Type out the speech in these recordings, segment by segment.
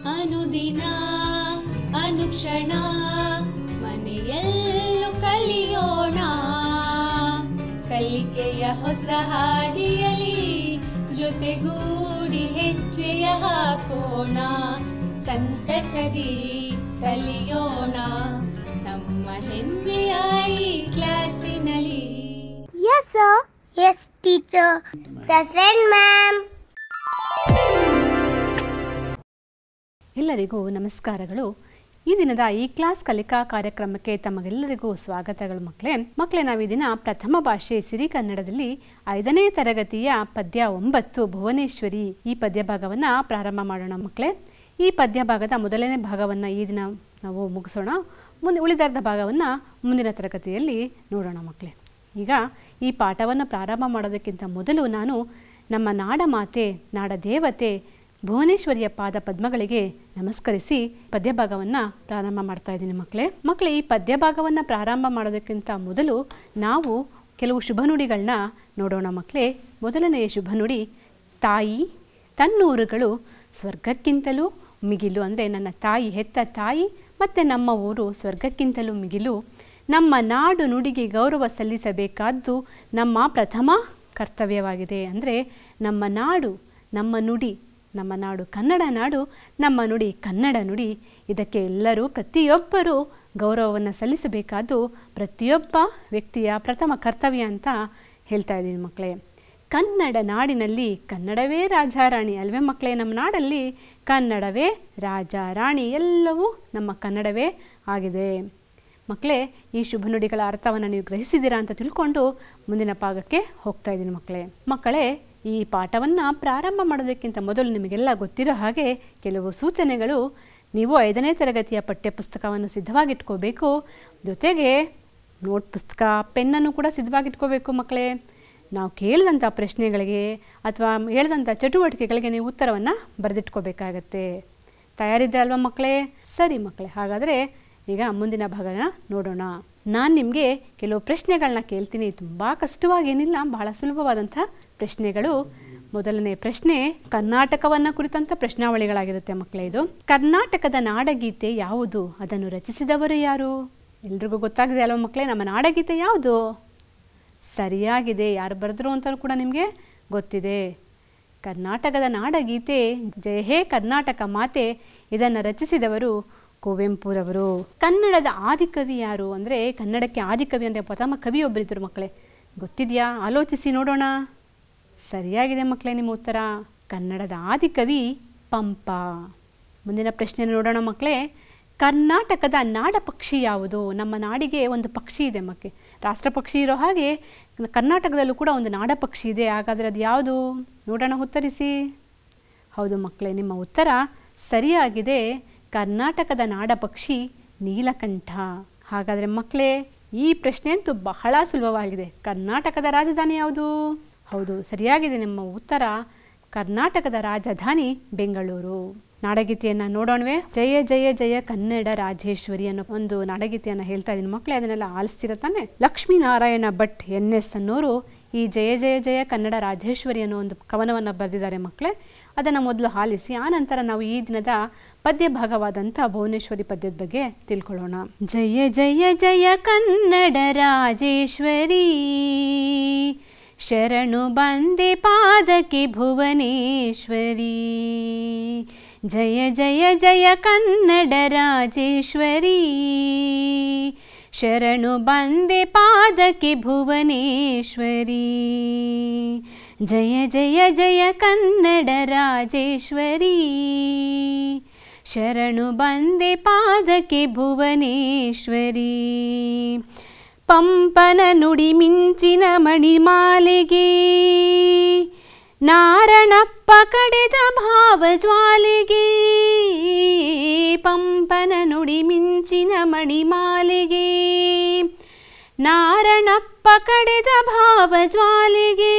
ಅನುದಿನ ಅನುಕ್ಷಣ ಮನೆಯಲ್ಲೂ ಕಲಿಯೋಣ, ಕಲಿಕೆಯ ಹೊಸ ಹಾದಿಯಲಿ ಜೊತೆಗೂಡಿ ಹೆಜ್ಜೆಯ ಹಾಕೋಣ, ಸಂತಸದಿ ಕಲಿಯೋಣ ನಮ್ಮ ಹೆಮ್ಮೆಯ ಈ ಕ್ಲಾಸಿನಲ್ಲಿ. Yes sir. Yes teacher. Present ma'am. ಎಲ್ಲರಿಗೂ ನಮಸ್ಕಾರಗಳು. ಈ ದಿನದ ಈ ಕ್ಲಾಸ್ ಕಲಿಕಾ ಕಾರ್ಯಕ್ರಮಕ್ಕೆ ತಮಗೆಲ್ಲರಿಗೂ ಸ್ವಾಗತಗಳು. ಮಕ್ಕಳೇ ನಾವು ಈ ದಿನ ಪ್ರಥಮ ಭಾಷೆ ಸಿರಿ ಕನ್ನಡದಲ್ಲಿ 5ನೇ ತರಗತಿಯ ಪದ್ಯ 9 ಭುವನೇಶ್ವರಿ ಈ ಪದ್ಯ ಭಾಗವನ್ನು ಪ್ರಾರಂಭ ಮಾಡೋಣ ಮಕ್ಕಳೇ. ಈ ಪದ್ಯ ಭಾಗದ ಮೊದಲನೇ ಭಾಗವನ್ನು ಈ ದಿನ ನಾವು ಮುಗಿಸೋಣ. ಉಳಿದರ್ಧ ಭಾಗವನ್ನು ಮುಂದಿನ ತರಗತಿಯಲ್ಲಿ ನೋಡೋಣ ಮಕ್ಕಳೇ. ಈಗ ಈ ಪಾಠವನ್ನು ಪ್ರಾರಂಭ ಮಾಡೋದಕ್ಕಿಂತ ಮೊದಲು ನಾನು ನಮ್ಮ ನಾಡ ಮಾತೆ, ನಾಡ ದೇವತೆ ಭುವನೇಶ್ವರಿಯ ಪಾದ ಪದ್ಮಗಳಿಗೆ ನಮಸ್ಕರಿಸಿ ಪದ್ಯ ಭಾಗವನ್ನು ಪ್ರಾರಂಭ ಮಾಡ್ತಾ ಇದ್ದೀನಿ ಮಕ್ಕಳೇ. ಈ ಪದ್ಯ ಭಾಗವನ್ನು ಪ್ರಾರಂಭ ಮಾಡೋದಕ್ಕಿಂತ ಮೊದಲು ನಾವು ಕೆಲವು ಶುಭ ನುಡಿಗಳನ್ನ ನೋಡೋಣ ಮಕ್ಕಳೇ. ಮೊದಲನೆಯ ಶುಭ ನುಡಿ, ತಾಯಿ ತನ್ನೂರುಗಳು ಸ್ವರ್ಗಕ್ಕಿಂತಲೂ ಮಿಗಿಲು. ಅಂದರೆ ನನ್ನ ತಾಯಿ, ಹೆತ್ತ ತಾಯಿ ಮತ್ತು ನಮ್ಮ ಊರು ಸ್ವರ್ಗಕ್ಕಿಂತಲೂ ಮಿಗಿಲು. ನಮ್ಮ ನಾಡು ನುಡಿಗೆ ಗೌರವ ಸಲ್ಲಿಸಬೇಕಾದ್ದು ನಮ್ಮ ಪ್ರಥಮ ಕರ್ತವ್ಯವಾಗಿದೆ. ಅಂದರೆ ನಮ್ಮ ನಾಡು, ನಮ್ಮ ನುಡಿ, ನಮ್ಮ ನಾಡು ಕನ್ನಡ ನಾಡು, ನಮ್ಮ ನುಡಿ ಕನ್ನಡ ನುಡಿ, ಇದಕ್ಕೆ ಎಲ್ಲರೂ ಪ್ರತಿಯೊಬ್ಬರೂ ಗೌರವವನ್ನು ಸಲ್ಲಿಸಬೇಕಾದ್ದು ಪ್ರತಿಯೊಬ್ಬ ವ್ಯಕ್ತಿಯ ಪ್ರಥಮ ಕರ್ತವ್ಯ ಅಂತ ಹೇಳ್ತಾ ಇದ್ದೀನಿ ಮಕ್ಕಳೇ. ಕನ್ನಡ ನಾಡಿನಲ್ಲಿ ಕನ್ನಡವೇ ರಾಜಾರಾಣಿ ಅಲ್ವೇ ಮಕ್ಕಳೇ? ನಮ್ಮ ನಾಡಲ್ಲಿ ಕನ್ನಡವೇ ರಾಜಾರಾಣಿ, ಎಲ್ಲವೂ ನಮ್ಮ ಕನ್ನಡವೇ ಆಗಿದೆ ಮಕ್ಕಳೇ. ಈ ಶುಭ ನುಡಿಗಳ ಅರ್ಥವನ್ನು ನೀವು ಗ್ರಹಿಸಿದ್ದೀರಾ ಅಂತ ತಿಳ್ಕೊಂಡು ಮುಂದಿನ ಭಾಗಕ್ಕೆ ಹೋಗ್ತಾ ಇದ್ದೀನಿ ಮಕ್ಕಳೇ. ಈ ಪಾಠವನ್ನು ಪ್ರಾರಂಭ ಮಾಡೋದಕ್ಕಿಂತ ಮೊದಲು ನಿಮಗೆಲ್ಲ ಗೊತ್ತಿರೋ ಹಾಗೆ ಕೆಲವು ಸೂಚನೆಗಳು. ನೀವು 5ನೇ ತರಗತಿಯ ಪಠ್ಯಪುಸ್ತಕವನ್ನು ಸಿದ್ಧವಾಗಿಟ್ಕೋಬೇಕು. ಜೊತೆಗೆ ನೋಟ್ ಪುಸ್ತಕ, ಪೆನ್ನನ್ನು ಕೂಡ ಸಿದ್ಧವಾಗಿಟ್ಕೋಬೇಕು ಮಕ್ಕಳೇ. ನಾವು ಕೇಳಿದಂಥ ಪ್ರಶ್ನೆಗಳಿಗೆ ಅಥವಾ ಹೇಳಿದಂಥ ಚಟುವಟಿಕೆಗಳಿಗೆ ನೀವು ಉತ್ತರವನ್ನು ಬರೆದಿಟ್ಕೋಬೇಕಾಗತ್ತೆ. ತಯಾರಿದ್ದೆ ಅಲ್ವಾ ಮಕ್ಕಳೇ? ಸರಿ ಮಕ್ಕಳೇ, ಹಾಗಾದರೆ ಈಗ ಮುಂದಿನ ಭಾಗನ ನೋಡೋಣ. ನಾನು ನಿಮಗೆ ಕೆಲವು ಪ್ರಶ್ನೆಗಳನ್ನ ಕೇಳ್ತೀನಿ. ತುಂಬ ಕಷ್ಟವಾಗೇನಿಲ್ಲ, ಬಹಳ ಸುಲಭವಾದಂಥ ಪ್ರಶ್ನೆಗಳು. ಮೊದಲನೇ ಪ್ರಶ್ನೆ ಕರ್ನಾಟಕವನ್ನು ಕುರಿತಂಥ ಪ್ರಶ್ನಾವಳಿಗಳಾಗಿರುತ್ತೆ ಮಕ್ಕಳೇ. ಇದು ಕರ್ನಾಟಕದ ನಾಡಗೀತೆ ಯಾವುದು? ಅದನ್ನು ರಚಿಸಿದವರು ಯಾರು? ಎಲ್ರಿಗೂ ಗೊತ್ತಾಗಿದೆ ಅಲ್ವಾ ಮಕ್ಕಳೇ? ನಮ್ಮ ನಾಡಗೀತೆ ಯಾವುದು? ಸರಿಯಾಗಿದೆ. ಯಾರು ಬರೆದ್ರು ಅಂತ ಕೂಡ ನಿಮಗೆ ಗೊತ್ತಿದೆ. ಕರ್ನಾಟಕದ ನಾಡಗೀತೆ ಜಯ ಹೇ ಕರ್ನಾಟಕ ಮಾತೆ, ಇದನ್ನು ರಚಿಸಿದವರು ಕುವೆಂಪುರವರು. ಕನ್ನಡದ ಆದಿಕವಿ ಯಾರು? ಅಂದರೆ ಕನ್ನಡಕ್ಕೆ ಆದಿಕವಿ ಅಂದರೆ ಪ್ರಥಮ ಕವಿಯೊಬ್ಬರಿದ್ದರು ಮಕ್ಕಳೇ. ಗೊತ್ತಿದೆಯಾ? ಆಲೋಚಿಸಿ ನೋಡೋಣ. ಸರಿಯಾಗಿದೆ ಮಕ್ಕಳೇ ನಿಮ್ಮ ಉತ್ತರ. ಕನ್ನಡದ ಆದಿಕವಿ ಪಂಪ. ಮುಂದಿನ ಪ್ರಶ್ನೆ ನೋಡೋಣ ಮಕ್ಕಳೇ. ಕರ್ನಾಟಕದ ನಾಡ ಪಕ್ಷಿ ಯಾವುದು? ನಮ್ಮ ನಾಡಿಗೆ ಒಂದು ಪಕ್ಷಿ ಇದೆ ಮಕ್ಕಳೇ, ರಾಷ್ಟ್ರ ಪಕ್ಷಿ ಇರೋ ಹಾಗೆ ಕರ್ನಾಟಕದಲ್ಲೂ ಕೂಡ ಒಂದು ನಾಡ ಪಕ್ಷಿ ಇದೆ. ಹಾಗಾದರೆ ಅದು ಯಾವುದು? ನೋಡೋಣ, ಉತ್ತರಿಸಿ. ಹೌದು ಮಕ್ಕಳೇ, ನಿಮ್ಮ ಉತ್ತರ ಸರಿಯಾಗಿದೆ. ಕರ್ನಾಟಕದ ನಾಡ ಪಕ್ಷಿ ನೀಲಕಂಠ. ಹಾಗಾದರೆ ಮಕ್ಕಳೇ, ಈ ಪ್ರಶ್ನೆ ಅಂತೂ ಬಹಳ ಸುಲಭವಾಗಿದೆ. ಕರ್ನಾಟಕದ ರಾಜಧಾನಿ ಯಾವುದು? ಹೌದು, ಸರಿಯಾಗಿದೆ ನಿಮ್ಮ ಉತ್ತರ. ಕರ್ನಾಟಕದ ರಾಜಧಾನಿ ಬೆಂಗಳೂರು. ನಾಡಗೀತೆಯನ್ನು ನೋಡೋಣವೇ? ಜಯ ಜಯ ಜಯ ಕನ್ನಡ ರಾಜೇಶ್ವರಿ ಅನ್ನೋ ಒಂದು ನಾಡಗೀತೆಯನ್ನು ಹೇಳ್ತಾ ಇದ್ದೀನಿ ಮಕ್ಕಳೇ. ಅದನ್ನೆಲ್ಲ ಆಲಿಸ್ತಿರತ್ತಾನೆ. ಲಕ್ಷ್ಮೀನಾರಾಯಣ ಭಟ್ NS ಅನ್ನೋರು ಈ ಜಯ ಜಯ ಜಯ ಕನ್ನಡ ರಾಜೇಶ್ವರಿ ಅನ್ನೋ ಒಂದು ಕವನವನ್ನು ಬರೆದಿದ್ದಾರೆ ಮಕ್ಕಳೇ. ಅದನ್ನು ಮೊದಲು ಆಲಿಸಿ, ಆನಂತರ ನಾವು ಈ ದಿನದ ಪದ್ಯ ಭಾಗವಾದಂಥ ಭುವನೇಶ್ವರಿ ಪದ್ಯದ ಬಗ್ಗೆ ತಿಳ್ಕೊಳ್ಳೋಣ. ಜಯ ಜಯ ಜಯ ಕನ್ನಡ ರಾಜೇಶ್ವರಿ, ಶರಣು ಬಂದೆ ಪಾದಕ್ಕೆ ಭುವನೇಶ್ವರಿ. ಜಯ ಜಯ ಜಯ ಕನ್ನಡ ರಾಜೇಶ್ವರಿ, ಶರಣು ಬಂದೆ ಪಾದಕ್ಕೆ ಭುವನೇಶ್ವರಿ. ಜಯ ಜಯ ಜಯ ಕನ್ನಡ ರಾಜೇಶ್ವರಿ, ಶರಣು ಬಂದೆ ಪಾದಕ್ಕೆ ಭುವನೇಶ್ವರಿ. ಪಂಪನ ನುಡಿ ಮಿಂಚಿನ ಮಣಿಮಾಲೆಗೆ, ನಾರಣಪ್ಪ ಕಡೆದ ಭಾವಜ್ವಾಲೆಗೆ. ಪಂಪನ ನುಡಿ ಮಿಂಚಿನ ಮಣಿಮಾಲೆಗೆ, ನಾರಣಪ್ಪ ಕಡೆದ ಭಾವಜ್ವಾಲೆಗೆ.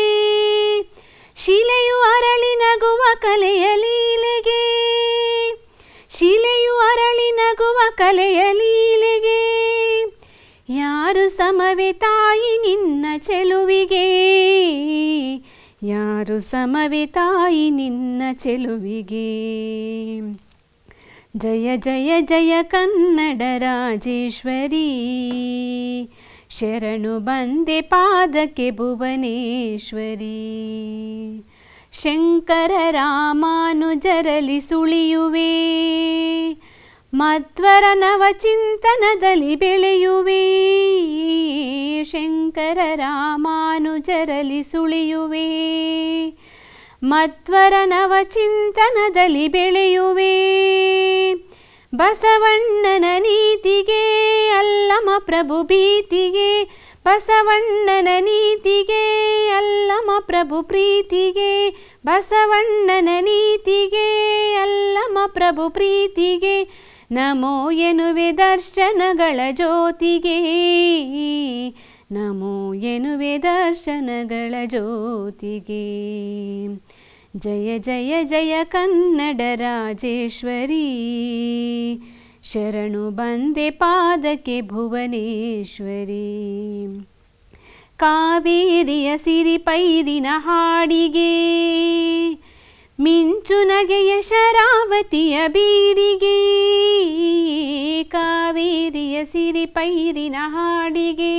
ಶಿಲೆಯು ಅರಳಿ ನಗುವ ಕಲೆಯ ಲೀಲೆಗೆ, ಶಿಲೆಯು ಅರಳಿ ನಗುವ ಕಲೆಯ ಲೀಲೆಗೆ. ಯಾರು ಸಮವೆ ತಾಯಿ ನಿನ್ನ ಚೆಲುವಿಗೆ, ಯಾರು ಸಮವೆ ತಾಯಿ ನಿನ್ನ ಚೆಲುವಿಗೆ. ಜಯ ಜಯ ಜಯ ಕನ್ನಡ ರಾಜೇಶ್ವರಿ, ಶರಣು ಬಂದೆ ಪಾದಕ್ಕೆ ಭುವನೇಶ್ವರಿ. ಶಂಕರ ರಾಮಾನುಜರಲಿ ಸುಳಿಯುವೆ, ಮಧ್ವರ ನವಚಿಂತನದಲ್ಲಿ ಬೆಳೆಯುವೆ. ಶಂಕರ ರಾಮಾನುಜರಲಿ ಸುಳಿಯುವೆ, ಮಧ್ವರ ನವಚಿಂತನದಲ್ಲಿ ಬೆಳೆಯುವೆ. ಬಸವಣ್ಣನ ನೀತಿಗೆ ಅಲ್ಲಮ ಪ್ರಭು ಭೀತಿಗೆ, ಬಸವಣ್ಣನ ನೀತಿಗೆ ಅಲ್ಲಮ ಪ್ರಭು ಪ್ರೀತಿಗೆ, ಬಸವಣ್ಣನ ನೀತಿಗೆ ಅಲ್ಲಮ ಪ್ರಭು ಪ್ರೀತಿಗೆ. ನಮೋ ಎನ್ನುವೆ ದರ್ಶನಗಳ ಜ್ಯೋತಿಗೆ, ನಮೋ ಎನ್ನುವೆ ದರ್ಶನಗಳ ಜ್ಯೋತಿಗೆ. ಜಯ ಜಯ ಜಯ ಕನ್ನಡ ರಾಜೇಶ್ವರಿ, ಶರಣು ಬಂದೆ ಪಾದಕ್ಕೆ ಭುವನೇಶ್ವರಿ. ಕಾವೇರಿಯ ಸಿರಿ ಪೈರಿನ ಹಾಡಿಗೆ, ಮಿಂಚು ನಗೆಯ ಶರಾವತಿಯ ಬೀಡಿಗೆ. ಕಾವೇರಿಯ ಸಿರಿ ಪೈರಿನ ಹಾಡಿಗೆ,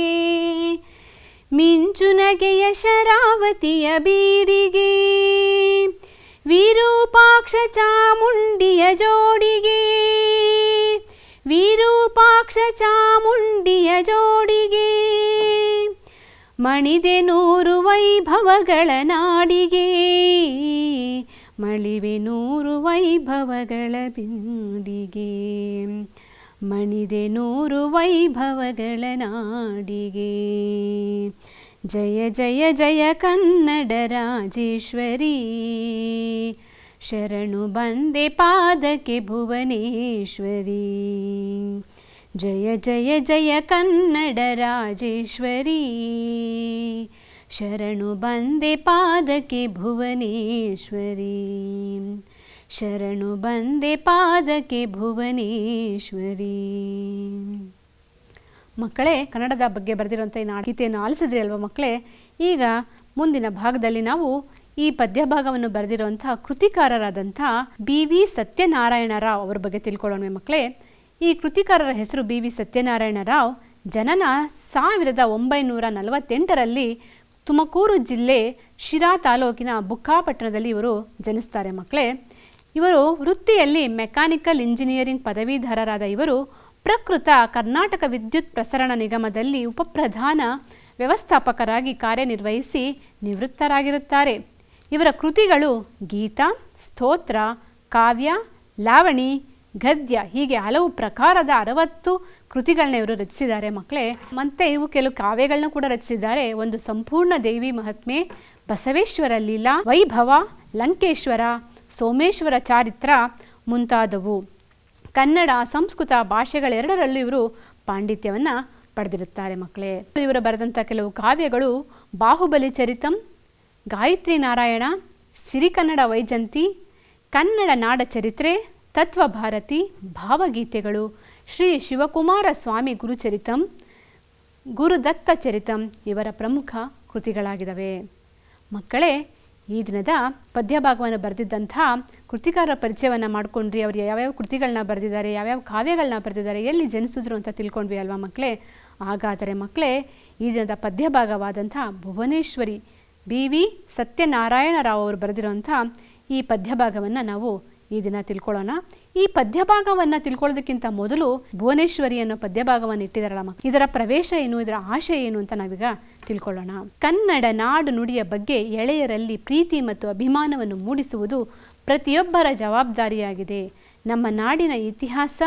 ಮಿಂಚು ನಗೆಯ ಶರಾವತಿಯ ಬೀಡಿಗೆ. ವಿರೂಪಾಕ್ಷ ಚಾಮುಂಡಿಯ ಜೋಡಿಗೆ, ವಿರೂಪಾಕ್ಷ ಚಾಮುಂಡಿಯ ಜೋಡಿಗೆ. ಮಣಿದೆ ನೂರು ವೈಭವಗಳ ನಾಡಿಗೆ, ಮಳಿವೆ ನೂರು ವೈಭವಗಳ ಬಿಂಡಿಗೆ. ಮಣಿದೆ ನೂರು ವೈಭವಗಳ ನಾಡಿಗೆ. ಜಯ ಜಯ ಜಯ ಕನ್ನಡ ರಾಜೇಶ್ವರಿ, ಶರಣು ಬಂದೆ ಪಾದಕ್ಕೆ ಭುವನೇಶ್ವರಿ. ಜಯ ಜಯ ಜಯ ಕನ್ನಡ ರಾಜೇಶ್ವರಿ, ಶರಣು ಬಂದೆ ಪಾದಕ್ಕೆ ಭುವನೇಶ್ವರಿ. ಶರಣು ಬಂದೆ ಪಾದಕ್ಕೆ ಭುವನೇಶ್ವರಿ. ಮಕ್ಕಳೇ, ಕನ್ನಡದ ಬಗ್ಗೆ ಬರೆದಿರುವಂಥ ಈ ಗೀತೆಯನ್ನು ಆಲಿಸಿದ್ರಿ ಅಲ್ವಾ ಮಕ್ಕಳೇ? ಈಗ ಮುಂದಿನ ಭಾಗದಲ್ಲಿ ನಾವು ಈ ಪದ್ಯ ಭಾಗವನ್ನು ಬರೆದಿರುವಂಥ ಕೃತಿಕಾರರಾದಂಥ BV ಸತ್ಯನಾರಾಯಣ ರಾವ್ ಅವರ ಬಗ್ಗೆ ತಿಳ್ಕೊಳ್ಳೋಣ ಮಕ್ಕಳೇ. ಈ ಕೃತಿಕಾರರ ಹೆಸರು BV ಸತ್ಯನಾರಾಯಣ ರಾವ್. ಜನನ 1948ರಲ್ಲಿ ತುಮಕೂರು ಜಿಲ್ಲೆ ಶಿರಾ ತಾಲೂಕಿನ ಬುಕ್ಕಾಪಟ್ಟಣದಲ್ಲಿ ಇವರು ಜನಿಸ್ತಾರೆ ಮಕ್ಕಳೇ. ಇವರು ವೃತ್ತಿಯಲ್ಲಿ ಮೆಕ್ಯಾನಿಕಲ್ ಇಂಜಿನಿಯರಿಂಗ್ ಪದವೀಧರರಾದ ಇವರು ಪ್ರಕೃತ ಕರ್ನಾಟಕ ವಿದ್ಯುತ್ ಪ್ರಸರಣ ನಿಗಮದಲ್ಲಿ ಉಪಪ್ರಧಾನ ವ್ಯವಸ್ಥಾಪಕರಾಗಿ ಕಾರ್ಯನಿರ್ವಹಿಸಿ ನಿವೃತ್ತರಾಗಿರುತ್ತಾರೆ. ಇವರ ಕೃತಿಗಳು ಗೀತ, ಸ್ತೋತ್ರ, ಕಾವ್ಯ, ಲಾವಣಿ, ಗದ್ಯ ಹೀಗೆ ಹಲವು ಪ್ರಕಾರದ 60 ಕೃತಿಗಳನ್ನ ಇವರು ರಚಿಸಿದ್ದಾರೆ ಮಕ್ಕಳೇ. ಮತ್ತೆ ಇವು ಕೆಲವು ಕಾವ್ಯಗಳನ್ನ ಕೂಡ ರಚಿಸಿದ್ದಾರೆ. ಒಂದು ಸಂಪೂರ್ಣ ದೇವಿ ಮಹಾತ್ಮೆ, ಬಸವೇಶ್ವರ ಲೀಲಾ, ವೈಭವ, ಲಂಕೇಶ್ವರ, ಸೋಮೇಶ್ವರ ಚಾರಿತ್ರ ಮುಂತಾದವು. ಕನ್ನಡ, ಸಂಸ್ಕೃತ ಭಾಷೆಗಳೆರಡರಲ್ಲೂ ಇವರು ಪಾಂಡಿತ್ಯವನ್ನು ಪಡೆದಿರುತ್ತಾರೆ ಮಕ್ಕಳೇ. ಇವರು ಬರೆದಂಥ ಕೆಲವು ಕಾವ್ಯಗಳು ಬಾಹುಬಲಿ ಚರಿತಂ, ಗಾಯತ್ರಿ ನಾರಾಯಣ, ಸಿರಿಕನ್ನಡ ವೈಜಂತಿ, ಕನ್ನಡ ನಾಡ ಚರಿತ್ರೆ, ತತ್ವಭಾರತಿ, ಭಾವಗೀತೆಗಳು, ಶ್ರೀ ಶಿವಕುಮಾರ ಸ್ವಾಮಿ ಗುರುಚರಿತಂ, ಗುರುದತ್ತ ಚರಿತಂ ಇವರ ಪ್ರಮುಖ ಕೃತಿಗಳಾಗಿದ್ದಾವೆ. ಮಕ್ಕಳೇ, ಈ ದಿನದ ಪದ್ಯಭಾಗವನ್ನು ಬರೆದಿದ್ದಂಥ ಕೃತಿಕಾರರ ಪರಿಚಯವನ್ನು ಮಾಡಿಕೊಂಡ್ರಿ. ಅವರು ಯಾವ್ಯಾವ ಕೃತಿಗಳನ್ನ ಬರೆದಿದ್ದಾರೆ, ಯಾವ್ಯಾವ ಕಾವ್ಯಗಳನ್ನ ಬರೆದಿದ್ದಾರೆ, ಎಲ್ಲಿ ಜನಿಸಿದ್ರು ಅಂತ ತಿಳ್ಕೊಂಡ್ವಿ ಅಲ್ವಾ ಮಕ್ಕಳೇ? ಹಾಗಾದರೆ ಮಕ್ಕಳೇ, ಈ ದಿನದ ಪದ್ಯಭಾಗವಾದಂಥ ಭುವನೇಶ್ವರಿ BV ಸತ್ಯನಾರಾಯಣ ರಾವ್ ಅವರು ಬರೆದಿರುವಂಥ ಈ ಪದ್ಯಭಾಗವನ್ನು ನಾವು ಈ ದಿನ ತಿಳ್ಕೊಳ್ಳೋಣ. ಈ ಪದ್ಯಭಾಗವನ್ನು ತಿಳ್ಕೊಳ್ಳೋದಕ್ಕಿಂತ ಮೊದಲು ಭುವನೇಶ್ವರಿ ಅನ್ನೋ ಪದ್ಯಭಾಗವನ್ನು ಇಟ್ಟಿದಾರಲ್ಲ ಮಕ್ಕಳು, ಇದರ ಪ್ರವೇಶ ಏನು, ಇದರ ಆಶಯ ಏನು ಅಂತ ನಾವೀಗ ತಿಳ್ಕೊಳ್ಳೋಣ. ಕನ್ನಡ ನಾಡು ನುಡಿಯ ಬಗ್ಗೆ ಎಳೆಯರಲ್ಲಿ ಪ್ರೀತಿ ಮತ್ತು ಅಭಿಮಾನವನ್ನು ಮೂಡಿಸುವುದು ಪ್ರತಿಯೊಬ್ಬರ ಜವಾಬ್ದಾರಿಯಾಗಿದೆ. ನಮ್ಮ ನಾಡಿನ ಇತಿಹಾಸ,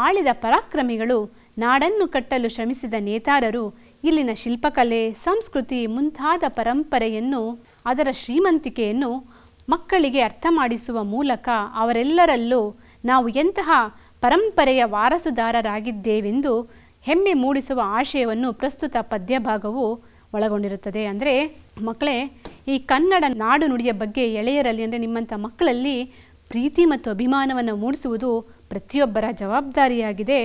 ಆಳಿದ ಪರಾಕ್ರಮಿಗಳು, ನಾಡನ್ನು ಕಟ್ಟಲು ಶ್ರಮಿಸಿದ ನೇತಾರರು, ಇಲ್ಲಿನ ಶಿಲ್ಪಕಲೆ, ಸಂಸ್ಕೃತಿ ಮುಂತಾದ ಪರಂಪರೆಯನ್ನು, ಅದರ ಶ್ರೀಮಂತಿಕೆಯನ್ನು ಮಕ್ಕಳಿಗೆ ಅರ್ಥ ಮಾಡಿಸುವ ಮೂಲಕ ಅವರೆಲ್ಲರಲ್ಲೂ ನಾವು ಎಂತಹ ಪರಂಪರೆಯ ವಾರಸುದಾರರಾಗಿದ್ದೇವೆಂದು ಹೆಮ್ಮೆ ಮೂಡಿಸುವ ಆಶಯವನ್ನು ಪ್ರಸ್ತುತ ಪದ್ಯಭಾಗವು ಒಳಗೊಂಡಿರುತ್ತದೆ. ಅಂದರೆ ಮಕ್ಕಳೇ, ಈ ಕನ್ನಡ ನಾಡು ನುಡಿಯ ಬಗ್ಗೆ ಎಳೆಯರಲ್ಲಿ ಅಂದರೆ ನಿಮ್ಮಂಥ ಮಕ್ಕಳಲ್ಲಿ ಪ್ರೀತಿ ಮತ್ತು ಅಭಿಮಾನವನ್ನು ಮೂಡಿಸುವುದು ಪ್ರತಿಯೊಬ್ಬರ ಜವಾಬ್ದಾರಿಯಾಗಿದೆ.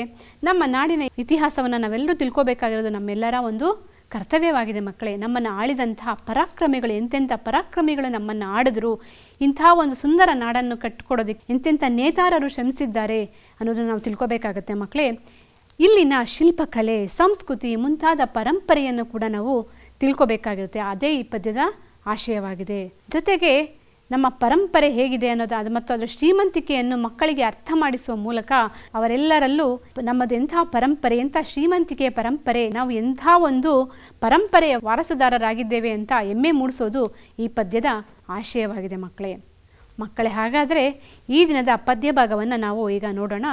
ನಮ್ಮ ನಾಡಿನ ಇತಿಹಾಸವನ್ನು ನಾವೆಲ್ಲರೂ ತಿಳ್ಕೋಬೇಕಾಗಿರೋದು ನಮ್ಮೆಲ್ಲರ ಒಂದು ಕರ್ತವ್ಯವಾಗಿದೆ ಮಕ್ಕಳೇ. ನಮ್ಮನ್ನು ಆಳಿದಂತಹ ಪರಾಕ್ರಮಿಗಳು, ಎಂತೆಂಥ ಪರಾಕ್ರಮಿಗಳು ನಮ್ಮನ್ನು ಆಡಿದ್ರು, ಇಂಥ ಒಂದು ಸುಂದರ ನಾಡನ್ನು ಕಟ್ಟಿಕೊಡೋದಕ್ಕೆ ಎಂತೆಂಥ ನೇತಾರರು ಶ್ರಮಿಸಿದ್ದಾರೆ ಅನ್ನೋದನ್ನು ನಾವು ತಿಳ್ಕೊಬೇಕಾಗತ್ತೆ ಮಕ್ಕಳೇ. ಇಲ್ಲಿನ ಶಿಲ್ಪಕಲೆ, ಸಂಸ್ಕೃತಿ ಮುಂತಾದ ಪರಂಪರೆಯನ್ನು ಕೂಡ ನಾವು ತಿಳ್ಕೊಬೇಕಾಗಿರುತ್ತೆ. ಅದೇ ಈ ಪದ್ಯದ ಆಶಯವಾಗಿದೆ. ಜೊತೆಗೆ ನಮ್ಮ ಪರಂಪರೆ ಹೇಗಿದೆ ಅನ್ನೋದು ಮತ್ತು ಅದರ ಶ್ರೀಮಂತಿಕೆಯನ್ನು ಮಕ್ಕಳಿಗೆ ಅರ್ಥ ಮಾಡಿಸುವ ಮೂಲಕ ಅವರೆಲ್ಲರಲ್ಲೂ ನಮ್ಮದು ಎಂಥ ಪರಂಪರೆ, ಎಂಥ ಶ್ರೀಮಂತಿಕೆಯ ಪರಂಪರೆ, ನಾವು ಎಂಥ ಒಂದು ಪರಂಪರೆಯ ವಾರಸುದಾರರಾಗಿದ್ದೇವೆ ಅಂತ ಹೆಮ್ಮೆ ಮೂಡಿಸೋದು ಈ ಪದ್ಯದ ಆಶಯವಾಗಿದೆ ಮಕ್ಕಳೇ. ಹಾಗಾದರೆ ಈ ದಿನದ ಪದ್ಯ ಭಾಗವನ್ನು ನಾವು ಈಗ ನೋಡೋಣ.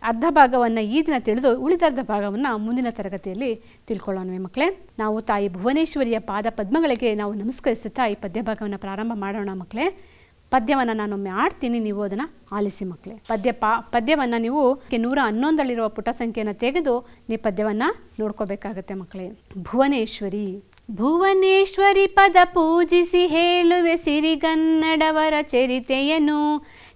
ಅರ್ಧ ಭಾಗವನ್ನು ಈ ದಿನ ತಿಳಿದು ಉಳಿದರ್ಧ ಭಾಗವನ್ನು ಮುಂದಿನ ತರಗತಿಯಲ್ಲಿ ತಿಳ್ಕೊಳ್ಳೋಣವೇ ಮಕ್ಕಳೇ. ನಾವು ತಾಯಿ ಭುವನೇಶ್ವರಿಯ ಪಾದ ಪದ್ಮಗಳಿಗೆ ನಾವು ನಮಸ್ಕರಿಸುತ್ತಾ ಈ ಪದ್ಯ ಭಾಗವನ್ನು ಪ್ರಾರಂಭ ಮಾಡೋಣ ಮಕ್ಕಳೇ. ಪದ್ಯವನ್ನು ನಾನೊಮ್ಮೆ ಆಡ್ತೀನಿ, ನೀವು ಅದನ್ನು ಆಲಿಸಿ ಮಕ್ಕಳೇ. ಪದ್ಯವನ್ನು ನೀವು 111ರಲ್ಲಿರುವ ಪುಟ ಸಂಖ್ಯೆಯನ್ನು ತೆಗೆದು ನೀವು ಪದ್ಯವನ್ನು ನೋಡ್ಕೋಬೇಕಾಗತ್ತೆ ಮಕ್ಕಳೇ. ಭುವನೇಶ್ವರಿ ಪದ ಪೂಜಿಸಿ ಹೇಳುವೆ ಸಿರಿಗನ್ನಡವರ ಚರಿತೆಯನ್ನು.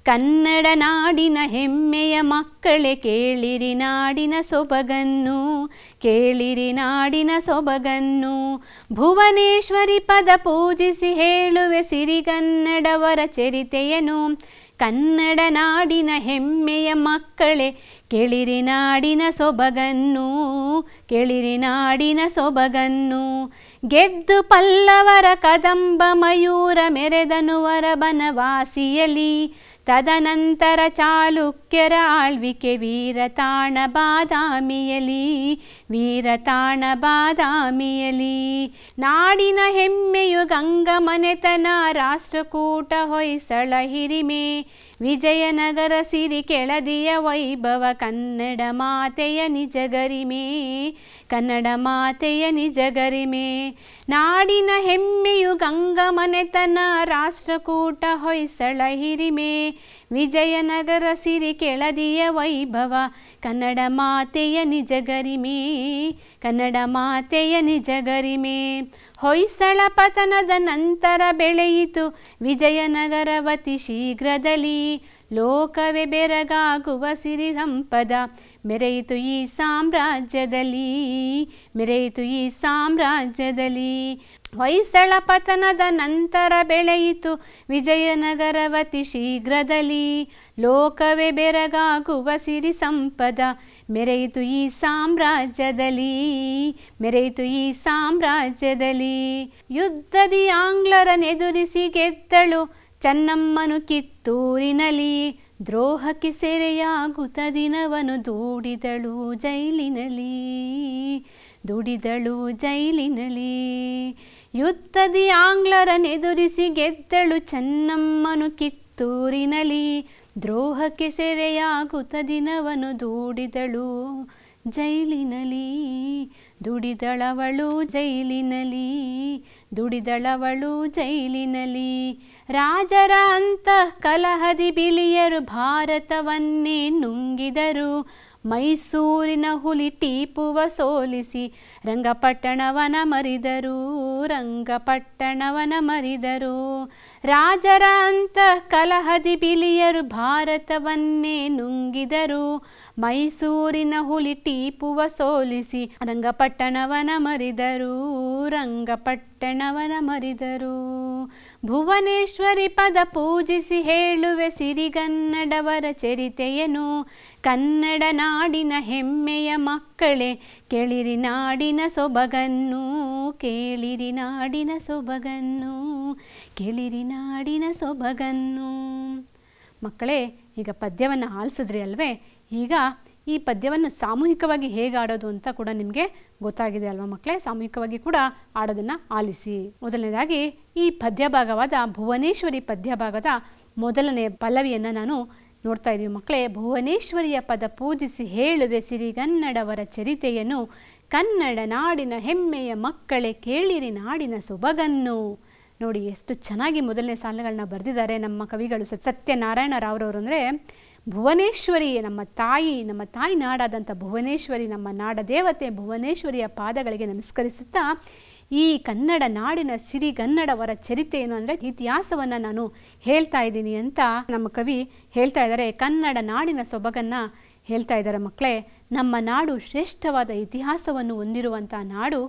ಕನ್ನಡ ನಾಡಿನ ಹೆಮ್ಮೆಯ ಮಕ್ಕಳೇ ಕೇಳಿರಿ ನಾಡಿನ ಸೊಬಗನ್ನು, ಕೇಳಿರಿ ನಾಡಿನ ಸೊಬಗನ್ನು. ಭುವನೇಶ್ವರಿ ಪದ ಪೂಜಿಸಿ ಹೇಳುವೆ ಸಿರಿಗನ್ನಡವರ ಚರಿತೆಯನ್ನು. ಕನ್ನಡ ನಾಡಿನ ಹೆಮ್ಮೆಯ ಮಕ್ಕಳೇ ಕೇಳಿರಿ ನಾಡಿನ ಸೊಬಗನ್ನು, ಕೇಳಿರಿ ನಾಡಿನ ಸೊಬಗನ್ನು. ಗೆದ್ದು ಪಲ್ಲವರ ಕದಂಬ ಮಯೂರ ಮೆರೆದನುವರ ಬನವಾಸಿಯಲಿ. ತದನಂತರ ಚಾಲುಕ್ಯರ ಆಳ್ವಿಕೆ ವೀರತಾಣ ಬಾದಾಮಿಯಲಿ, ವೀರತಾಣ ಬಾದಾಮಿಯಲಿ. ನಾಡಿನ ಹೆಮ್ಮೆಯು ಗಂಗಮನೆತನ ರಾಷ್ಟ್ರಕೂಟ ಹೊಯ್ಸಳ ಹಿರಿಮೆ. ವಿಜಯನಗರ ಸಿರಿ ಕೆಳದಿಯ ವೈಭವ ಕನ್ನಡ ಮಾತೆಯ ನಿಜ ಗರಿಮೆ, ಕನ್ನಡ ಮಾತೆಯ ನಿಜ ಗರಿಮೆ. ನಾಡಿನ ಹೆಮ್ಮೆಯು ಗಂಗಮನೆತನ ರಾಷ್ಟ್ರಕೂಟ ಹೊಯ್ಸಳ ಹಿರಿಮೆ. ವಿಜಯನಗರ ಸಿರಿ ಕೆಳದಿಯ ವೈಭವ ಕನ್ನಡ ಮಾತೆಯ ನಿಜ ಗರಿಮೆ, ಕನ್ನಡ ಮಾತೆಯ ನಿಜ ಗರಿಮೆ. ಹೊಯ್ಸಳ ಪತನದ ನಂತರ ಬೆಳೆಯಿತು ವಿಜಯನಗರವತಿ ಶೀಘ್ರದಲ್ಲಿ. ಲೋಕವೇ ಬೆರಗಾಗುವ ಸಿರಿ ಸಂಪದ ಮೆರೆಯಿತು ಈ ಸಾಮ್ರಾಜ್ಯದಲ್ಲಿ, ಮೆರೆಯಿತು ಈ ಸಾಮ್ರಾಜ್ಯದಲ್ಲಿ. ಹೊಯ್ಸಳ ಪತನದ ನಂತರ ಬೆಳೆಯಿತು ವಿಜಯನಗರವತಿ ಶೀಘ್ರದಲ್ಲಿ. ಲೋಕವೇ ಬೆರಗಾಗುವ ಸಿರಿ ಸಂಪದ ಮೆರೆಯಿತು ಈ ಸಾಮ್ರಾಜ್ಯದಲ್ಲಿ, ಮೆರೆಯಿತು ಈ ಸಾಮ್ರಾಜ್ಯದಲ್ಲಿ. ಯುದ್ಧದಿ ಆಂಗ್ಲರನೆದುರಿಸಿ ಗೆದ್ದಳು ಚೆನ್ನಮ್ಮನು ಕಿತ್ತೂರಿನಲ್ಲಿ. ದ್ರೋಹಕ್ಕೆ ಸೆರೆಯಾಗುತ್ತ ದಿನವನು ದೂಡಿದಳು ಜೈಲಿನಲ್ಲಿ, ದುಡಿದಳು ಜೈಲಿನಲ್ಲಿ. ಯುದ್ಧದಿ ಆಂಗ್ಲರನೆದುರಿಸಿ ಗೆದ್ದಳು ಚೆನ್ನಮ್ಮನು ಕಿತ್ತೂರಿನಲ್ಲಿ. ದ್ರೋಹಕ್ಕೆ ಸೆರೆಯಾಗುತ್ತ ದಿನವನು ದೂಡಿದಳು ಜೈಲಿನಲ್ಲಿ, ದುಡಿದಳವಳು ಜೈಲಿನಲ್ಲಿ, ದುಡಿದಳವಳು ಜೈಲಿನಲ್ಲಿ. ರಾಜರ ಅಂತಃ ಕಲಹದಿ ಬಿಳಿಯರು ಭಾರತವನ್ನೇ ನುಂಗಿದರು. ಮೈಸೂರಿನ ಹುಲಿ ಟಿಪ್ಪುವ ಸೋಲಿಸಿ ರಂಗಪಟ್ಟಣವನ ಮರಿದರು, ರಂಗಪಟ್ಟಣವನ ಮರಿದರು. ರಾಜರ ಅಂತಃ ಕಲಹದಿ ಬಿಳಿಯರು ಭಾರತವನ್ನೇ ನುಂಗಿದರು. ಮೈಸೂರಿನ ಹುಲಿ ಟಿಪ್ಪುವ ಸೋಲಿಸಿ ರಂಗಪಟ್ಟಣವನ ಮರಿದರು, ರಂಗಪಟ್ಟಣವನ ಮರಿದರು. ಭುವನೇಶ್ವರಿ ಪದ ಪೂಜಿಸಿ ಹೇಳುವೆ ಸಿರಿಗನ್ನಡವರ ಚರಿತೆಯನ್ನು. ಕನ್ನಡ ನಾಡಿನ ಹೆಮ್ಮೆಯ ಮಕ್ಕಳೇ ಕೇಳಿರಿ ನಾಡಿನ ಸೊಬಗನ್ನು, ಕೇಳಿರಿ ನಾಡಿನ ಸೊಬಗನ್ನು, ಕೇಳಿರಿ ನಾಡಿನ ಸೊಬಗನ್ನು. ಮಕ್ಕಳೇ, ಈಗ ಪದ್ಯವನ್ನು ಆಲಿಸಿದ್ರಿ ಅಲ್ವೇ? ಈಗ ಈ ಪದ್ಯವನ್ನು ಸಾಮೂಹಿಕವಾಗಿ ಹೇಗೆ ಆಡೋದು ಅಂತ ಕೂಡ ನಿಮಗೆ ಗೊತ್ತಾಗಿದೆ ಅಲ್ವಾ ಮಕ್ಕಳೇ? ಸಾಮೂಹಿಕವಾಗಿ ಕೂಡ ಆಡೋದನ್ನು ಆಲಿಸಿ. ಮೊದಲನೇದಾಗಿ ಈ ಪದ್ಯ ಭಾಗವಾದ ಭುವನೇಶ್ವರಿ ಪದ್ಯ ಭಾಗದ ಮೊದಲನೇ ಪಲ್ಲವಿಯನ್ನು ನಾನು ನೋಡ್ತಾ ಇದ್ದೀವಿ ಮಕ್ಕಳೇ. ಭುವನೇಶ್ವರಿಯ ಪದ ಪೂಜಿಸಿ ಹೇಳುವೆ ಸಿರಿಗನ್ನಡವರ ಚರಿತೆಯನ್ನು. ಕನ್ನಡ ನಾಡಿನ ಹೆಮ್ಮೆಯ ಮಕ್ಕಳೇ ಕೇಳಿರಿ ನಾಡಿನ ಸೊಬಗನ್ನು. ನೋಡಿ ಎಷ್ಟು ಚೆನ್ನಾಗಿ ಮೊದಲನೇ ಸಾಲುಗಳನ್ನ ಬರೆದಿದ್ದಾರೆ ನಮ್ಮ ಕವಿಗಳು. ಸತ್ಯನಾರಾಯಣ ರಾವ್ರವರು. ಅಂದರೆ ಭುವನೇಶ್ವರಿ ನಮ್ಮ ತಾಯಿ ನಾಡಾದಂಥ ಭುವನೇಶ್ವರಿ, ನಮ್ಮ ನಾಡ ದೇವತೆ ಭುವನೇಶ್ವರಿಯ ಪಾದಗಳಿಗೆ ನಮಸ್ಕರಿಸುತ್ತಾ ಈ ಕನ್ನಡ ನಾಡಿನ ಸಿರಿಗನ್ನಡವರ ಚರಿತೆ ಏನು ಅಂದರೆ ಇತಿಹಾಸವನ್ನು ನಾನು ಹೇಳ್ತಾ ಇದ್ದೀನಿ ಅಂತ ನಮ್ಮ ಕವಿ ಹೇಳ್ತಾ ಇದ್ದಾರೆ. ಕನ್ನಡ ನಾಡಿನ ಸೊಬಗನ್ನು ಹೇಳ್ತಾ ಇದ್ದಾರೆ ಮಕ್ಕಳೇ. ನಮ್ಮ ನಾಡು ಶ್ರೇಷ್ಠವಾದ ಇತಿಹಾಸವನ್ನು ಹೊಂದಿರುವಂಥ ನಾಡು.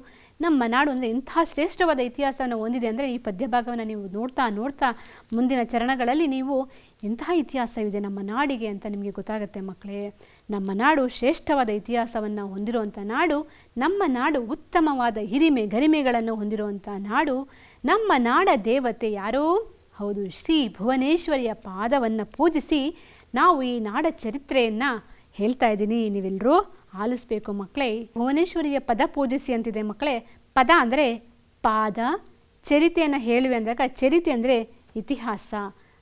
ನಮ್ಮ ನಾಡು ಅಂದರೆ ಇಂಥ ಶ್ರೇಷ್ಠವಾದ ಇತಿಹಾಸವನ್ನು ಹೊಂದಿದೆ ಅಂದರೆ ಈ ಪದ್ಯ ಭಾಗವನ್ನು ನೀವು ನೋಡ್ತಾ ನೋಡ್ತಾ ಮುಂದಿನ ಚರಣಗಳಲ್ಲಿ ನೀವು ಎಂತಹ ಇತಿಹಾಸವಿದೆ ನಮ್ಮ ನಾಡಿಗೆ ಅಂತ ನಿಮಗೆ ಗೊತ್ತಾಗುತ್ತೆ ಮಕ್ಕಳೇ. ನಮ್ಮ ನಾಡು ಶ್ರೇಷ್ಠವಾದ ಇತಿಹಾಸವನ್ನು ಹೊಂದಿರುವಂಥ ನಾಡು, ನಮ್ಮ ನಾಡು ಉತ್ತಮವಾದ ಹಿರಿಮೆ ಗರಿಮೆಗಳನ್ನು ಹೊಂದಿರುವಂಥ ನಾಡು. ನಮ್ಮ ನಾಡ ದೇವತೆ ಯಾರೋ? ಹೌದು, ಶ್ರೀ ಭುವನೇಶ್ವರಿಯ ಪಾದವನ್ನು ಪೂಜಿಸಿ ನಾವು ಈ ನಾಡ ಚರಿತ್ರೆಯನ್ನು ಹೇಳ್ತಾ ಇದ್ದೀನಿ. ನೀವೆಲ್ಲರೂ ಆಲಿಸ್ಬೇಕು ಮಕ್ಕಳೇ. ಭುವನೇಶ್ವರಿಯ ಪದ ಪೂಜಿಸಿ ಅಂತಿದೆ ಮಕ್ಕಳೇ. ಪದ ಅಂದರೆ ಪಾದ, ಚರಿತೆಯನ್ನು ಹೇಳುವೆ ಅಂದಾಗ ಚರಿತೆ ಅಂದರೆ ಇತಿಹಾಸ.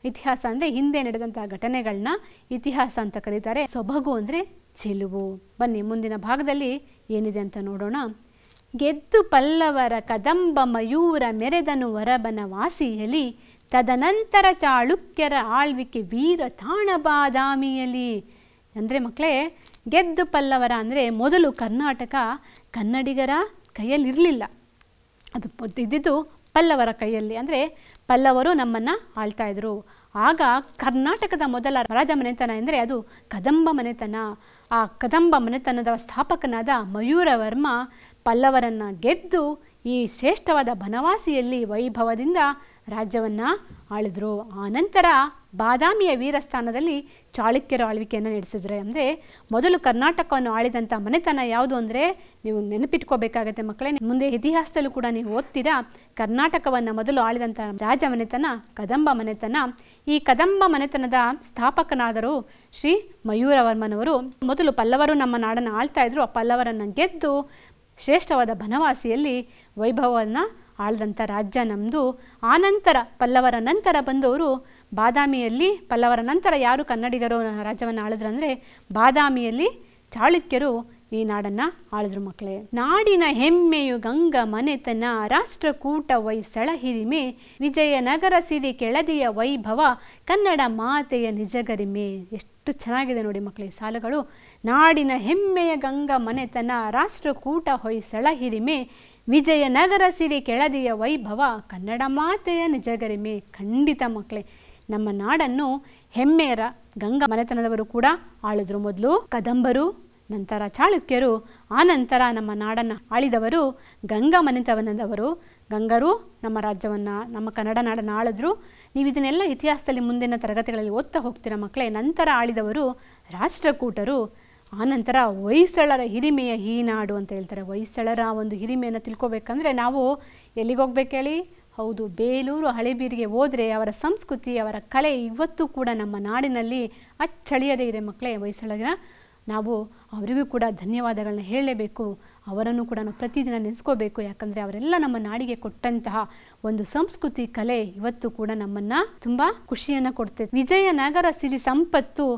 ಇತಿಹಾಸ ಅಂದರೆ ಹಿಂದೆ ನಡೆದಂಥ ಘಟನೆಗಳನ್ನ ಇತಿಹಾಸ ಅಂತ ಕರೀತಾರೆ. ಸೊಬಗು ಅಂದರೆ ಚೆಲುವು. ಬನ್ನಿ ಮುಂದಿನ ಭಾಗದಲ್ಲಿ ಏನಿದೆ ಅಂತ ನೋಡೋಣ. ಗೆದ್ದು ಪಲ್ಲವರ ಕದಂಬ ಮಯೂರ ಮೆರೆದನು ವರಬನ ವಾಸಿಯಲಿ, ತದನಂತರ ಚಾಳುಕ್ಯರ ಆಳ್ವಿಕೆ ವೀರ ತಾಣ ಬಾದಾಮಿಯಲ್ಲಿ. ಅಂದರೆ ಮಕ್ಕಳೇ, ಗೆದ್ದು ಪಲ್ಲವರ ಅಂದರೆ ಮೊದಲು ಕರ್ನಾಟಕ ಕನ್ನಡಿಗರ ಕೈಯಲ್ಲಿರಲಿಲ್ಲ, ಅದು ಇದ್ದಿದ್ದು ಪಲ್ಲವರ ಕೈಯಲ್ಲಿ. ಅಂದರೆ ಪಲ್ಲವರು ನಮ್ಮನ್ನು ಆಳ್ತಾ ಇದ್ರು. ಆಗ ಕರ್ನಾಟಕದ ಮೊದಲ ರಾಜ ಮನೆತನ ಅಂದರೆ ಅದು ಕದಂಬ ಮನೆತನ. ಆ ಕದಂಬ ಮನೆತನದ ಸ್ಥಾಪಕನಾದ ಮಯೂರವರ್ಮ ಪಲ್ಲವರನ್ನು ಗೆದ್ದು ಈ ಶ್ರೇಷ್ಠವಾದ ಬನವಾಸಿಯಲ್ಲಿ ವೈಭವದಿಂದ ರಾಜ್ಯವನ್ನು ಆಳಿದ್ರು. ಆನಂತರ ಬಾದಾಮಿಯ ವೀರಸ್ಥಾನದಲ್ಲಿ ಚಾಳುಕ್ಯರ ಆಳ್ವಿಕೆಯನ್ನು ನಡೆಸಿದ್ರು. ಅಂದರೆ ಮೊದಲು ಕರ್ನಾಟಕವನ್ನು ಆಳಿದಂಥ ಮನೆತನ ಯಾವುದು ಅಂದರೆ ನೀವು ನೆನಪಿಟ್ಕೋಬೇಕಾಗತ್ತೆ ಮಕ್ಕಳೇ. ಮುಂದೆ ಇತಿಹಾಸದಲ್ಲೂ ಕೂಡ ನೀವು ಓದ್ತೀರಾ, ಕರ್ನಾಟಕವನ್ನು ಮೊದಲು ಆಳಿದಂಥ ರಾಜ ಮನೆತನ ಕದಂಬ ಮನೆತನ. ಈ ಕದಂಬ ಮನೆತನದ ಸ್ಥಾಪಕನಾದರು ಶ್ರೀ ಮಯೂರವರ್ಮನವರು. ಮೊದಲು ಪಲ್ಲವರು ನಮ್ಮ ನಾಡನ್ನು ಆಳ್ತಾ ಇದ್ರು. ಆ ಪಲ್ಲವರನ್ನು ಗೆದ್ದು ಶ್ರೇಷ್ಠವಾದ ಬನವಾಸಿಯಲ್ಲಿ ವೈಭವವನ್ನು ಆಳಿದಂಥ ರಾಜ್ಯ ನಮ್ಮದು. ಆನಂತರ ಪಲ್ಲವರ ನಂತರ ಬಂದವರು ಬಾದಾಮಿಯಲ್ಲಿ, ಪಲ್ಲವರ ನಂತರ ಯಾರು ಕನ್ನಡಿಗರು ರಾಜ್ಯವನ್ನು ಆಳಿದ್ರು ಅಂದರೆ ಬಾದಾಮಿಯಲ್ಲಿ ಚಾಳುಕ್ಯರು ಈ ನಾಡನ್ನು ಆಳಿದ್ರು ಮಕ್ಕಳೇ. ನಾಡಿನ ಹೆಮ್ಮೆಯು ಗಂಗ ಮನೆತನ, ರಾಷ್ಟ್ರಕೂಟ ಹೊಯ್ಸಳ ಹಿರಿಮೆ, ವಿಜಯನಗರ ಸಿರಿ ಕೆಳದಿಯ ವೈಭವ, ಕನ್ನಡ ಮಾತೆಯ ನಿಜಗರಿಮೆ. ಎಷ್ಟು ಚೆನ್ನಾಗಿದೆ ನೋಡಿ ಮಕ್ಕಳೇ ಸಾಲುಗಳು. ನಾಡಿನ ಹೆಮ್ಮೆಯ ಗಂಗ ಮನೆತನ, ರಾಷ್ಟ್ರಕೂಟ ಹೊಯ್ಸಳ ಹಿರಿಮೆ, ವಿಜಯನಗರ ಸಿರಿ ಕೆಳದಿಯ ವೈಭವ, ಕನ್ನಡ ಮಾತೆಯ ನಿಜಗರಿಮೆ. ಖಂಡಿತ ಮಕ್ಕಳೇ, ನಮ್ಮ ನಾಡನ್ನು ಹೆಮ್ಮೆಯರ ಗಂಗ ಮನೆತನದವರು ಕೂಡ ಆಳಿದ್ರು. ಮೊದಲು ಕದಂಬರು, ನಂತರ ಚಾಳುಕ್ಯರು, ಆನಂತರ ನಮ್ಮ ನಾಡನ್ನು ಆಳಿದವರು ಗಂಗಾ ಮನೆತನದವರು. ಗಂಗರು ನಮ್ಮ ರಾಜ್ಯವನ್ನು, ನಮ್ಮ ಕನ್ನಡ ನಾಡನ್ನು ಆಳಿದ್ರು. ನೀವು ಇದನ್ನೆಲ್ಲ ಇತಿಹಾಸದಲ್ಲಿ ಮುಂದಿನ ತರಗತಿಗಳಲ್ಲಿ ಓದ್ತಾ ಹೋಗ್ತೀರಾ ಮಕ್ಕಳೇ. ನಂತರ ಆಳಿದವರು ರಾಷ್ಟ್ರಕೂಟರು, ಆನಂತರ ಹೊಯ್ಸಳರ ಹಿರಿಮೆಯ ಈ ನಾಡು ಅಂತ ಹೇಳ್ತಾರೆ. ಹೊಯ್ಸಳರ ಒಂದು ಹಿರಿಮೆಯನ್ನು ತಿಳ್ಕೊಬೇಕಂದ್ರೆ ನಾವು ಎಲ್ಲಿಗೆ ಹೋಗ್ಬೇಕು ಹೇಳಿ? ಹೌದು, ಬೇಲೂರು ಹಳೆಬೀರಿಗೆ ಹೋದರೆ ಅವರ ಸಂಸ್ಕೃತಿ, ಅವರ ಕಲೆ ಇವತ್ತು ಕೂಡ ನಮ್ಮ ನಾಡಿನಲ್ಲಿ ಅಚ್ಚಳಿಯದೇ ಇದೆ ಮಕ್ಕಳೇ. ಹೊಯ್ಸಳರ ನಾವು ಅವರಿಗೂ ಕೂಡ ಧನ್ಯವಾದಗಳನ್ನ ಹೇಳಲೇಬೇಕು. ಅವರನ್ನು ಕೂಡ ನಾವು ಪ್ರತಿದಿನ ನೆನೆಸ್ಕೋಬೇಕು. ಯಾಕಂದರೆ ಅವರೆಲ್ಲ ನಮ್ಮ ನಾಡಿಗೆ ಕೊಟ್ಟಂತಹ ಒಂದು ಸಂಸ್ಕೃತಿ, ಕಲೆ ಇವತ್ತು ಕೂಡ ನಮ್ಮನ್ನು ತುಂಬ ಖುಷಿಯನ್ನು ಕೊಡ್ತದೆ. ವಿಜಯನಗರ ಸಿರಿ ಸಂಪತ್ತು,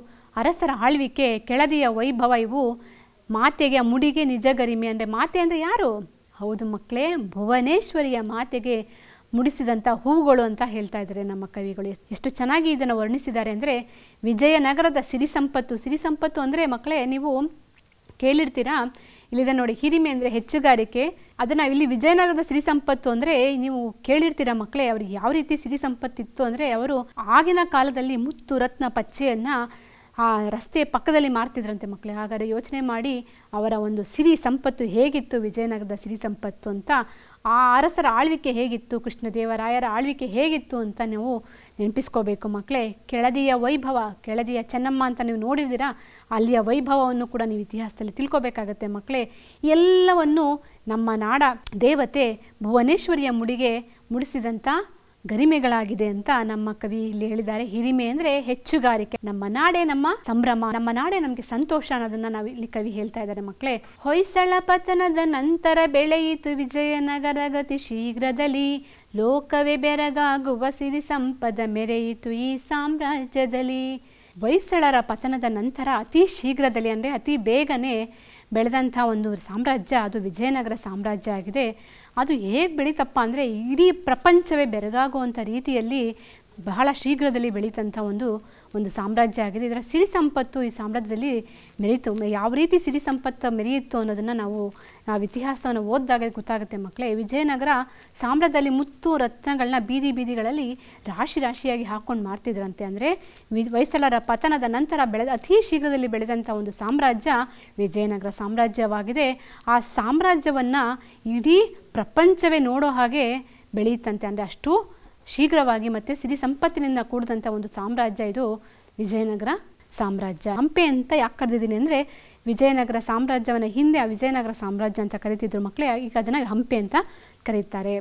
ಅರಸರ ಆಳ್ವಿಕೆ, ಕೆಳದಿಯ ವೈಭವ, ಇವು ಮಾತೆಗೆ ಮುಡಿಗೆ ನಿಜ ಗರಿಮೆ. ಅಂದರೆ ಮಾತೆ ಅಂದರೆ ಯಾರು? ಹೌದು ಮಕ್ಕಳೇ, ಭುವನೇಶ್ವರಿಯ ಮಾತೆಗೆ ಮುಡಿಸಿದಂಥ ಹೂವುಗಳು ಅಂತ ಹೇಳ್ತಾ ಇದ್ದಾರೆ ನಮ್ಮ ಕವಿಗಳು. ಎಷ್ಟು ಚೆನ್ನಾಗಿ ಇದನ್ನು ವರ್ಣಿಸಿದ್ದಾರೆ ಅಂದರೆ, ವಿಜಯನಗರದ ಸಿರಿ ಸಂಪತ್ತು. ಸಿರಿ ಸಂಪತ್ತು ಅಂದರೆ ಮಕ್ಕಳೇ ನೀವು ಕೇಳಿರ್ತೀರಾ, ಇಲ್ಲಿದೆ ನೋಡಿ, ಹಿರಿಮೆ ಅಂದರೆ ಹೆಚ್ಚುಗಾರಿಕೆ. ಅದನ್ನು ಇಲ್ಲಿ ವಿಜಯನಗರದ ಸಿರಿ ಸಂಪತ್ತು ಅಂದರೆ ನೀವು ಕೇಳಿರ್ತೀರಾ ಮಕ್ಕಳೇ. ಅವ್ರಿಗೆ ಯಾವ ರೀತಿ ಸಿರಿ ಸಂಪತ್ತಿತ್ತು ಅಂದರೆ, ಅವರು ಆಗಿನ ಕಾಲದಲ್ಲಿ ಮುತ್ತು ರತ್ನ ಪಚ್ಚೆಯನ್ನು ಆ ರಸ್ತೆಯ ಪಕ್ಕದಲ್ಲಿ ಮಾರ್ತಿದ್ರಂತೆ ಮಕ್ಕಳೇ. ಹಾಗಾದರೆ ಯೋಚನೆ ಮಾಡಿ ಅವರ ಒಂದು ಸಿರಿ ಸಂಪತ್ತು ಹೇಗಿತ್ತು, ವಿಜಯನಗರದ ಸಿರಿ ಸಂಪತ್ತು ಅಂತ. ಆ ಅರಸರ ಆಳ್ವಿಕೆ ಹೇಗಿತ್ತು, ಕೃಷ್ಣದೇವರಾಯರ ಆಳ್ವಿಕೆ ಹೇಗಿತ್ತು ಅಂತ ನೀವು ನೆನಪಿಸ್ಕೋಬೇಕು ಮಕ್ಕಳೇ. ಕೆಳದಿಯ ವೈಭವ, ಕೆಳದಿಯ ಚೆನ್ನಮ್ಮ ಅಂತ ನೀವು ನೋಡಿದ್ದೀರಾ, ಅಲ್ಲಿಯ ವೈಭವವನ್ನು ಕೂಡ ನೀವು ಇತಿಹಾಸದಲ್ಲಿ ತಿಳ್ಕೊಬೇಕಾಗತ್ತೆ ಮಕ್ಕಳೇ. ಎಲ್ಲವನ್ನು ನಮ್ಮ ನಾಡ ದೇವತೆ ಭುವನೇಶ್ವರಿಯ ಮುಡಿಗೆ ಮುಡಿಸಿದಂಥ ಗರಿಮೆಗಳಾಗಿದೆ ಅಂತ ನಮ್ಮ ಕವಿ ಇಲ್ಲಿ ಹೇಳಿದ್ದಾರೆ. ಹಿರಿಮೆ ಅಂದರೆ ಹೆಚ್ಚುಗಾರಿಕೆ. ನಮ್ಮ ನಾಡೇ ನಮ್ಮ ಸಂಭ್ರಮ, ನಮ್ಮ ನಾಡೇ ನಮಗೆ ಸಂತೋಷ ಅನ್ನೋದನ್ನ ನಾವು ಇಲ್ಲಿ ಕವಿ ಹೇಳ್ತಾ ಇದ್ದಾರೆ ಮಕ್ಕಳೇ. ಹೊಯ್ಸಳ ಪತನದ ನಂತರ ಬೆಳೆಯಿತು ವಿಜಯನಗರ ಗತಿ ಶೀಘ್ರದಲ್ಲಿ, ಲೋಕವೇ ಬೆರಗಾಗುವ ಸಿರಿ ಸಂಪದ ಮೆರೆಯಿತು ಈ ಸಾಮ್ರಾಜ್ಯದಲ್ಲಿ. ಹೊಯ್ಸಳರ ಪತನದ ನಂತರ ಅತಿ ಶೀಘ್ರದಲ್ಲಿ ಅಂದರೆ ಅತಿ ಬೇಗನೆ ಬೆಳೆದಂಥ ಒಂದು ಸಾಮ್ರಾಜ್ಯ ಅದು ವಿಜಯನಗರ ಸಾಮ್ರಾಜ್ಯ ಆಗಿದೆ. ಅದು ಹೇಗೆ ಬೆಳೀತಪ್ಪ ಅಂದರೆ ಇಡೀ ಪ್ರಪಂಚವೇ ಬೆರಗಾಗುವಂಥ ರೀತಿಯಲ್ಲಿ ಬಹಳ ಶೀಘ್ರದಲ್ಲಿ ಬೆಳೀತಂಥ ಒಂದು ಸಾಮ್ರಾಜ್ಯ ಆಗಿದೆ. ಇದರ ಸಿರಿ ಸಂಪತ್ತು ಈ ಸಾಮ್ರಾಜ್ಯದಲ್ಲಿ ಮೆರೀತು. ಯಾವ ರೀತಿ ಸಿರಿ ಸಂಪತ್ತು ಮೆರೆಯಿತು ಅನ್ನೋದನ್ನು ನಾವು ಇತಿಹಾಸವನ್ನು ಓದಿದಾಗ ಗೊತ್ತಾಗುತ್ತೆ ಮಕ್ಕಳೇ. ವಿಜಯನಗರ ಸಾಮ್ರಾಜ್ಯದಲ್ಲಿ ಮುತ್ತು ರತ್ನಗಳನ್ನ ಬೀದಿ ಬೀದಿಗಳಲ್ಲಿ ರಾಶಿ ರಾಶಿಯಾಗಿ ಹಾಕ್ಕೊಂಡು ಮಾರ್ತಿದ್ರಂತೆ. ಅಂದರೆ ಹೊಯ್ಸಳರ ಪತನದ ನಂತರ ಅತಿ ಶೀಘ್ರದಲ್ಲಿ ಬೆಳೆದಂಥ ಒಂದು ಸಾಮ್ರಾಜ್ಯ ವಿಜಯನಗರ ಸಾಮ್ರಾಜ್ಯವಾಗಿದೆ. ಆ ಸಾಮ್ರಾಜ್ಯವನ್ನು ಇಡೀ ಪ್ರಪಂಚವೇ ನೋಡೋ ಹಾಗೆ ಬೆಳೆಯುತ್ತಂತೆ. ಅಂದರೆ ಅಷ್ಟು ಶೀಘ್ರವಾಗಿ ಮತ್ತು ಸಿರಿ ಸಂಪತ್ತಿನಿಂದ ಕೂಡಿದಂಥ ಒಂದು ಸಾಮ್ರಾಜ್ಯ ಇದು ವಿಜಯನಗರ ಸಾಮ್ರಾಜ್ಯ. ಹಂಪೆ ಅಂತ ಯಾಕೆ ಕರೆದಿದ್ದೀನಿ ಅಂದರೆ ವಿಜಯನಗರ ಸಾಮ್ರಾಜ್ಯವನ್ನು ಹಿಂದೆ ಆ ವಿಜಯನಗರ ಸಾಮ್ರಾಜ್ಯ ಅಂತ ಕರೀತಿದ್ರು ಮಕ್ಕಳೇ, ಈಗ ಅದನ್ನು ಹಂಪೆ ಅಂತ ಕರೀತಾರೆ.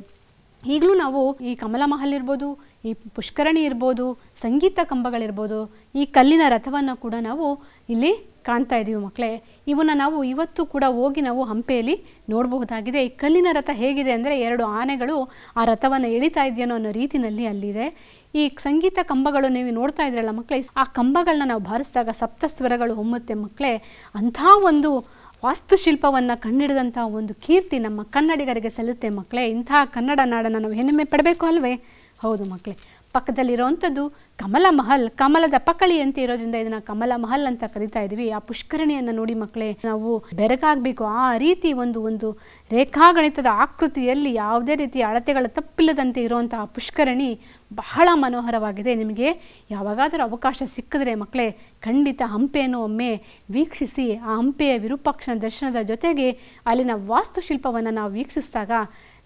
ಈಗಲೂ ನಾವು ಈ ಕಮಲ ಮಹಲ್ ಇರ್ಬೋದು, ಈ ಪುಷ್ಕರಣಿ ಇರ್ಬೋದು, ಸಂಗೀತ ಕಂಬಗಳಿರ್ಬೋದು, ಈ ಕಲ್ಲಿನ ರಥವನ್ನು ಕೂಡ ನಾವು ಇಲ್ಲಿ ಕಾಣ್ತಾ ಇದ್ದೀವಿ ಮಕ್ಕಳೇ. ಇವನ್ನ ನಾವು ಇವತ್ತು ಕೂಡ ಹೋಗಿ ನಾವು ಹಂಪೆಯಲ್ಲಿ ನೋಡಬಹುದಾಗಿದೆ. ಈ ಕಲ್ಲಿನ ರಥ ಹೇಗಿದೆ ಅಂದರೆ 2 ಆನೆಗಳು ಆ ರಥವನ್ನು ಎಳಿತಾ ಇದೆಯೋ ಅನ್ನೋ ರೀತಿಯಲ್ಲಿ ಅಲ್ಲಿದೆ. ಈ ಸಂಗೀತ ಕಂಬಗಳು ನೀವು ನೋಡ್ತಾ ಇದ್ರಲ್ಲ ಮಕ್ಕಳೇ, ಆ ಕಂಬಗಳನ್ನ ನಾವು ಬಾರಿಸಿದಾಗ ಸಪ್ತಸ್ವರಗಳು ಹೊಮ್ಮುತ್ತೆ ಮಕ್ಕಳೇ. ಅಂಥ ಒಂದು ವಾಸ್ತುಶಿಲ್ಪವನ್ನು ಕಂಡಿಡಿದಂಥ ಒಂದು ಕೀರ್ತಿ ನಮ್ಮ ಕನ್ನಡಿಗರಿಗೆ ಸಲ್ಲುತ್ತೆ ಮಕ್ಕಳೇ. ಇಂಥ ಕನ್ನಡ ನಾಡನ್ನು ನಾವು ಹೆಮ್ಮೆ ಪಡಬೇಕು ಅಲ್ವೇ? ಹೌದು ಮಕ್ಕಳೇ. ಪಕ್ಕದಲ್ಲಿರೋವಂಥದ್ದು ಕಮಲ ಮಹಲ್, ಕಮಲದ ಪಕಳಿ ಅಂತ ಇರೋದ್ರಿಂದ ಇದನ್ನು ಕಮಲ ಮಹಲ್ ಅಂತ ಕರಿತಾ ಇದ್ವಿ. ಆ ಪುಷ್ಕರಣಿಯನ್ನು ನೋಡಿ ಮಕ್ಕಳೇ, ನಾವು ಬೆರಗಾಗಬೇಕು. ಆ ರೀತಿ ಒಂದು ರೇಖಾಗಣಿತದ ಆಕೃತಿಯಲ್ಲಿ ಯಾವುದೇ ರೀತಿಯ ಅಳತೆಗಳ ತಪ್ಪಿಲ್ಲದಂತೆ ಇರುವಂತಹ ಪುಷ್ಕರಣಿ ಬಹಳ ಮನೋಹರವಾಗಿದೆ. ನಿಮಗೆ ಯಾವಾಗಾದರೂ ಅವಕಾಶ ಸಿಕ್ಕಿದ್ರೆ ಮಕ್ಕಳೇ ಖಂಡಿತ ಹಂಪೆಯನ್ನು ಒಮ್ಮೆ ವೀಕ್ಷಿಸಿ. ಆ ಹಂಪೆಯ ವಿರೂಪಾಕ್ಷ ದರ್ಶನದ ಜೊತೆಗೆ ಅಲ್ಲಿನ ವಾಸ್ತುಶಿಲ್ಪವನ್ನು ನಾವು ವೀಕ್ಷಿಸಿದಾಗ